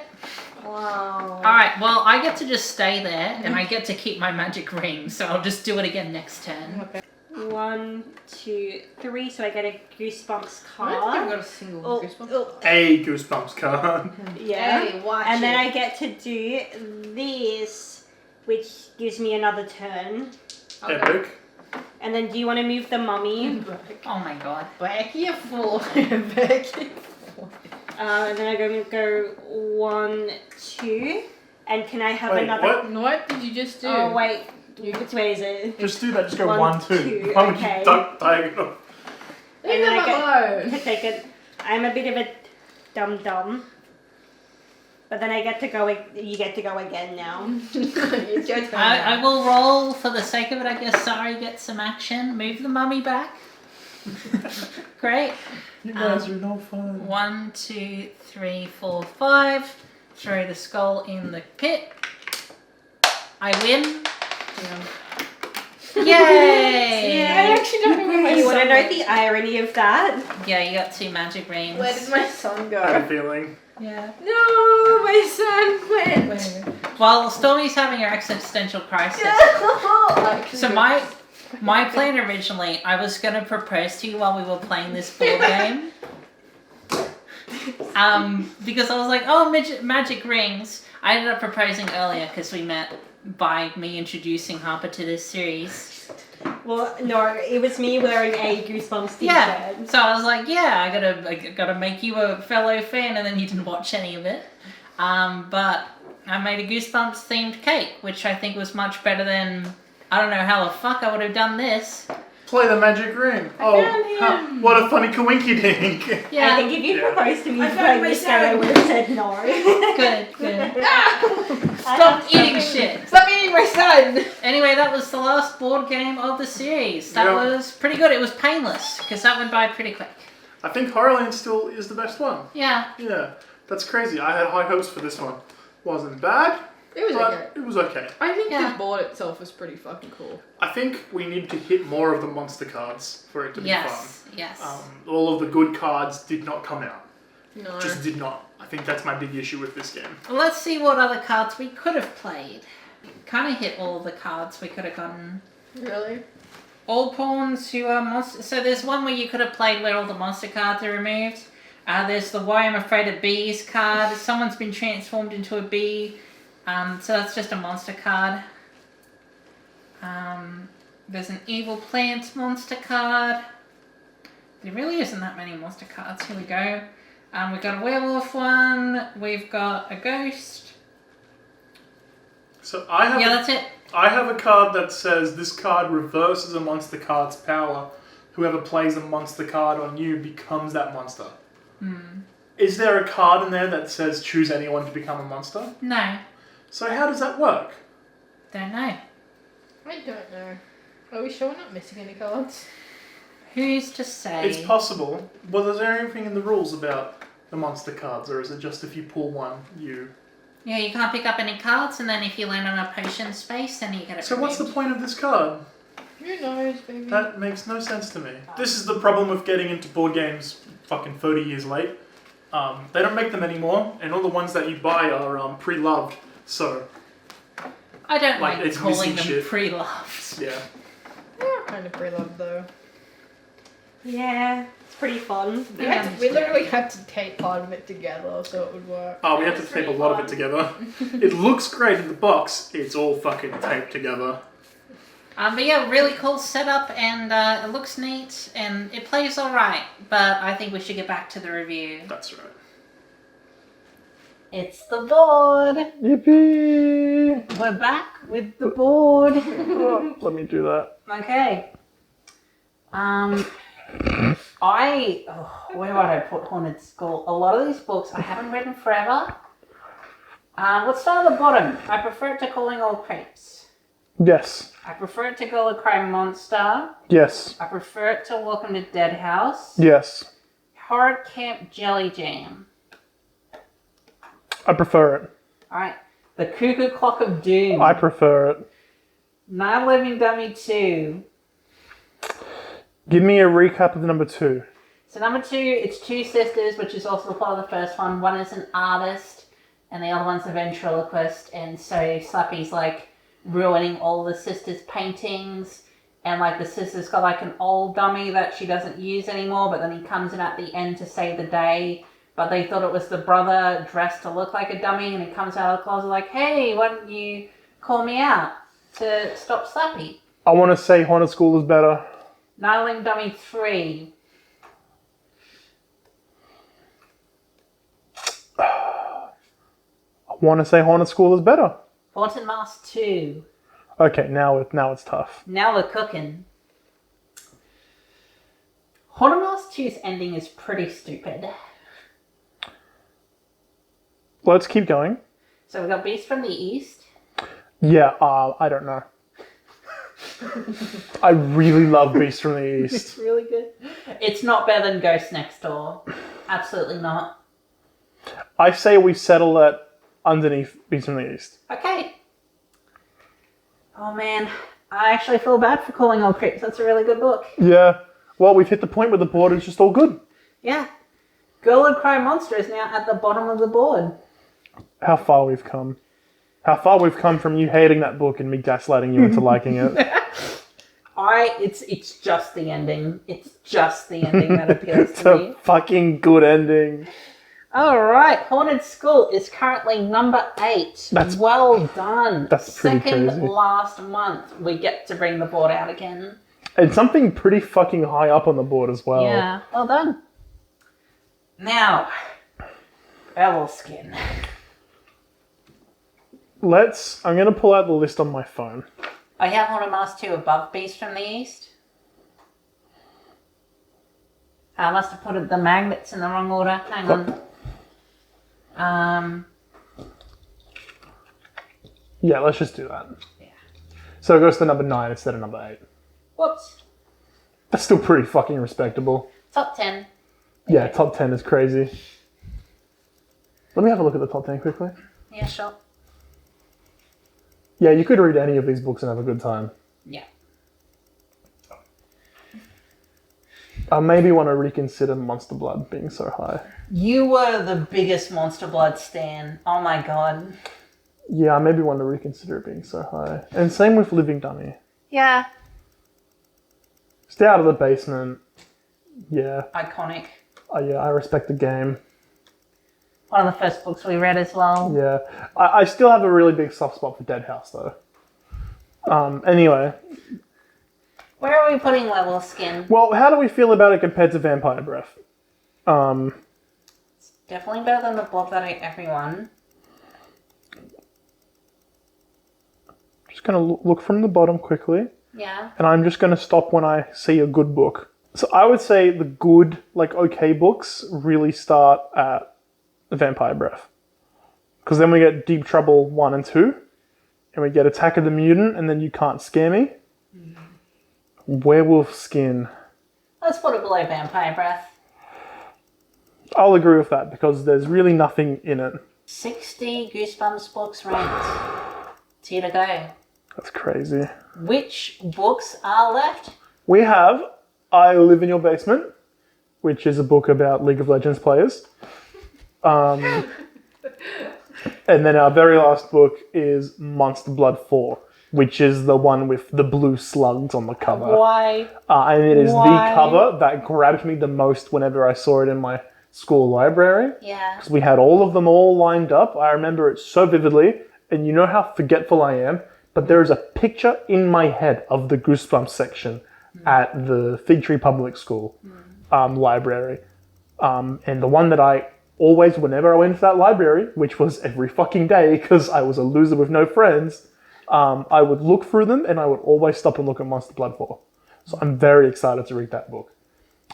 Wow.
Alright, well, I get to just stay there and I get to keep my magic ring, so I'll just do it again next turn.
Okay.
1, 2, 3. So I get a Goosebumps
I don't think I've
card.
got a single
Oh,
goosebump.
oh,
A Goosebumps card.
yeah.
Hey, watch
And then
it.
I get to do this, which gives me another turn.
Okay.
Epic.
And then do you want to move the mummy?
Oh my god.
Back here for back here.
And then I'm going to go 1, 2. And can I have
Wait,
another?
what?
What did you just do?
Oh wait, which way is it?
Just do that. Just go
1,
1, 2.
2,
Why would
okay.
you duck diagonal?
Leave
And then
them
I get-
alone.
To take it. I'm a bit of a dum-dum. But then I get to go. You get to go again now.
It's your turn.
I will roll for the sake of it, I guess. Sorry, get some action. Move the mummy back. Great.
You guys are no fun.
1, 2, 3, 4, 5. Throw the skull in the pit. I win. Yay!
I actually don't know where my
You want to
son
know
went.
the irony of that?
Yeah, you got 2 magic rings.
Where did my son
I had a
go?
feeling.
Yeah.
No, my son went.
Well, Stormy's having her existential crisis. So my plan originally, I was gonna propose to you while we were playing this board game. Because I was like, oh, magic rings. I ended up proposing earlier because we met by me introducing Harper to this series.
Well, no, it was me wearing a Goosebumps t-shirt.
Yeah. So I was like, yeah, I gotta make you a fellow fan, and then you didn't watch any of it. But I made a Goosebumps themed cake, which I think was much better than, I don't know how the fuck I would have done this.
Play the magic ring.
found
What a funny coinky dink.
Yeah.
I think if you
Yeah.
proposed to me
I
for
found
this
my
game, I
son.
would have said no.
Good. Stop eating shit.
Stop eating my son!
Anyway, that was the last board game of the series. That
Yeah.
was pretty good. It was painless because that went by pretty quick.
I think Horrorland still is the best one.
Yeah.
Yeah, that's crazy. I had high hopes for this one. Wasn't bad,
It was
but
okay.
it was okay.
I think
Yeah.
the board itself was pretty fucking cool.
I think we need to hit more of the monster cards for it to be
Yes. Yes.
fun. All of the good cards did not come out.
No.
Just did not. I think that's my big issue with this game.
Well, let's see what other cards we could have played. Kind of hit all the cards we could have gotten.
Really?
All pawns who are monsters. So there's one where you could have played where all the monster cards are removed. There's the Why I'm Afraid of Bees card. Someone's been transformed into a bee. So that's just a monster card. There's an Evil Plant monster card. There really isn't that many monster cards. Here we go. We've got a werewolf one. We've got a ghost.
So I have
Yeah, that's it.
I have a card that says this card reverses a monster card's power. Whoever plays a monster card on you becomes that monster. Is there a card in there that says choose anyone to become a monster?
No.
So how does that work?
Don't know.
I don't know. Are we sure we're not missing any cards?
Who's to say?
It's possible. Well, is there anything in the rules about the monster cards, or is it just if you pull one, you...
Yeah, you can't pick up any cards, and then if you land on a potion space, then you get it
So what's the
removed.
point of this card?
Who knows, baby?
That makes no sense to me. This is the problem with getting into board games fucking 30 years late. They don't make them anymore, and all the ones that you buy are pre-loved. So
I don't
Like,
like
it's
calling
missing
them
shit.
pre-loved.
yeah,
They're kind of pre-loved though.
Yeah, it's pretty fun.
We literally had to tape part of it together so it would work.
we have to tape a lot of it together. It looks great in the box. It's all fucking taped together.
But yeah, really cool setup, and it looks neat, and it plays alright, but I think we should get back to the review.
That's right.
It's the board!
Yippee!
We're back with the board.
Let me do that.
Okay. Where would I put Haunted School? A lot of these books I haven't read in forever. Let's start at the bottom. I prefer it to Calling All Creeps.
Yes.
I prefer it to Go the Crime Monster.
Yes.
I prefer it to Welcome to Dead House.
Yes.
Horror Camp Jelly Jam.
I prefer it.
Alright. The Cuckoo Clock of Doom.
I prefer it.
Night Living Dummy 2.
Give me a recap of number 2.
So number 2, it's two sisters, which is also part of the first one. One is an artist, and the other one's a ventriloquist, and so Slappy's like ruining all the sisters' paintings, and like the sister's got like an old dummy that she doesn't use anymore, but then he comes in at the end to save the day, but they thought it was the brother dressed to look like a dummy, and he comes out of the closet like, hey, why don't you call me out to stop Slappy?
I want to say Haunted School is better.
Nightling Dummy 3.
I want to say Haunted School is better.
Haunted Mask 2.
Okay, now it's tough.
Now we're cooking. Haunted Mask 2's ending is pretty stupid.
Let's keep going.
So we got Beast from the East.
Yeah, I don't know. I really love Beast from the East.
It's really good. It's not better than Ghost Next Door. Absolutely not.
I say we settle at underneath Beast from the East.
Okay. Oh man, I actually feel bad for Calling All Creeps. That's a really good book.
Yeah. Well, we've hit the point where the board is just all good.
Yeah. Girl and Cry Monster is now at the bottom of the board.
How far we've come. How far we've come from you hating that book and me gaslighting you into liking it.
It's just the ending. It's just the ending that appeals
It's
to me.
a fucking good ending.
Alright, Haunted School is currently number 8.
That's-
well done.
that's pretty
Second
crazy.
last month, we get to bring the board out again.
And something pretty fucking high up on the board as well.
Yeah, well done. Now, Werewolf Skin.
I'm going to pull out the list on my phone.
I have Haunted Mask 2 above Beast from the East. I must have put the magnets in the wrong order. Hang on.
Yeah, let's just do that.
Yeah.
So it goes to number 9 instead of number 8.
Whoops.
That's still pretty fucking respectable.
Top 10.
Yeah, top 10 is crazy. Let me have a look at the top 10 quickly.
Yeah, sure.
Yeah, you could read any of these books and have a good time.
Yeah.
I maybe want to reconsider Monster Blood being so high.
You were the biggest Monster Blood stan. Oh my god.
Yeah, I maybe want to reconsider it being so high. And same with Living Dummy.
Yeah.
Stay out of the basement. Yeah.
Iconic.
Yeah, I respect the game.
One of the first books we read as well.
Yeah. I still have a really big soft spot for Dead House, though. Anyway.
Where are we putting Werewolf Skin?
Well, how do we feel about it compared to Vampire Breath?
Definitely better than the Blob That Ate Everyone.
Just going to look from the bottom quickly.
Yeah.
And I'm just going to stop when I see a good book. So I would say the good, like, okay books really start at Vampire Breath. Because then we get Deep Trouble 1 and 2. And we get Attack of the Mutant, and then You Can't Scare Me. Werewolf Skin.
Let's put it below Vampire Breath.
I'll agree with that, because there's really nothing in it.
60 Goosebumps books ranked. 2 to go.
That's crazy.
Which books are left?
We have I Live in Your Basement, which is a book about League of Legends players. And then our very last book is Monster Blood 4, which is the one with the blue slugs on the cover.
Why?
And it is
Why?
the cover that grabbed me the most whenever I saw it in my school library.
Yeah.
Because we had all of them all lined up. I remember it so vividly. And you know how forgetful I am? But there is a picture in my head of the Goosebumps section at the Fig Tree Public School library. And the one that I always, whenever I went to that library, which was every fucking day because I was a loser with no friends, I would look through them and I would always stop and look at Monster Blood 4. So I'm very excited to read that book.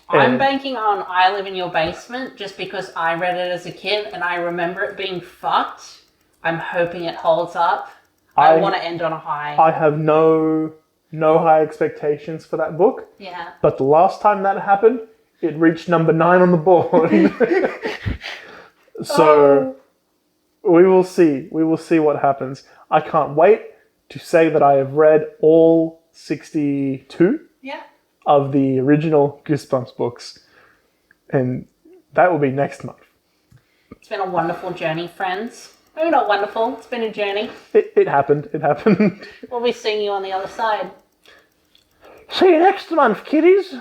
I'm
And-
banking on I Live in Your Basement just because I read it as a kid and I remember it being fucked. I'm hoping it holds up. I want to end on a high.
I have no high expectations for that book.
Yeah.
But the last time that happened, it reached number 9 on the board. So we will see. We will see what happens. I can't wait to say that I have read all 62 of the original Goosebumps books. And that will be next month.
It's been a wonderful journey, friends. Maybe not wonderful. It's been a journey.
It happened. It happened.
We'll be seeing you on the other side.
See you next month, kiddies.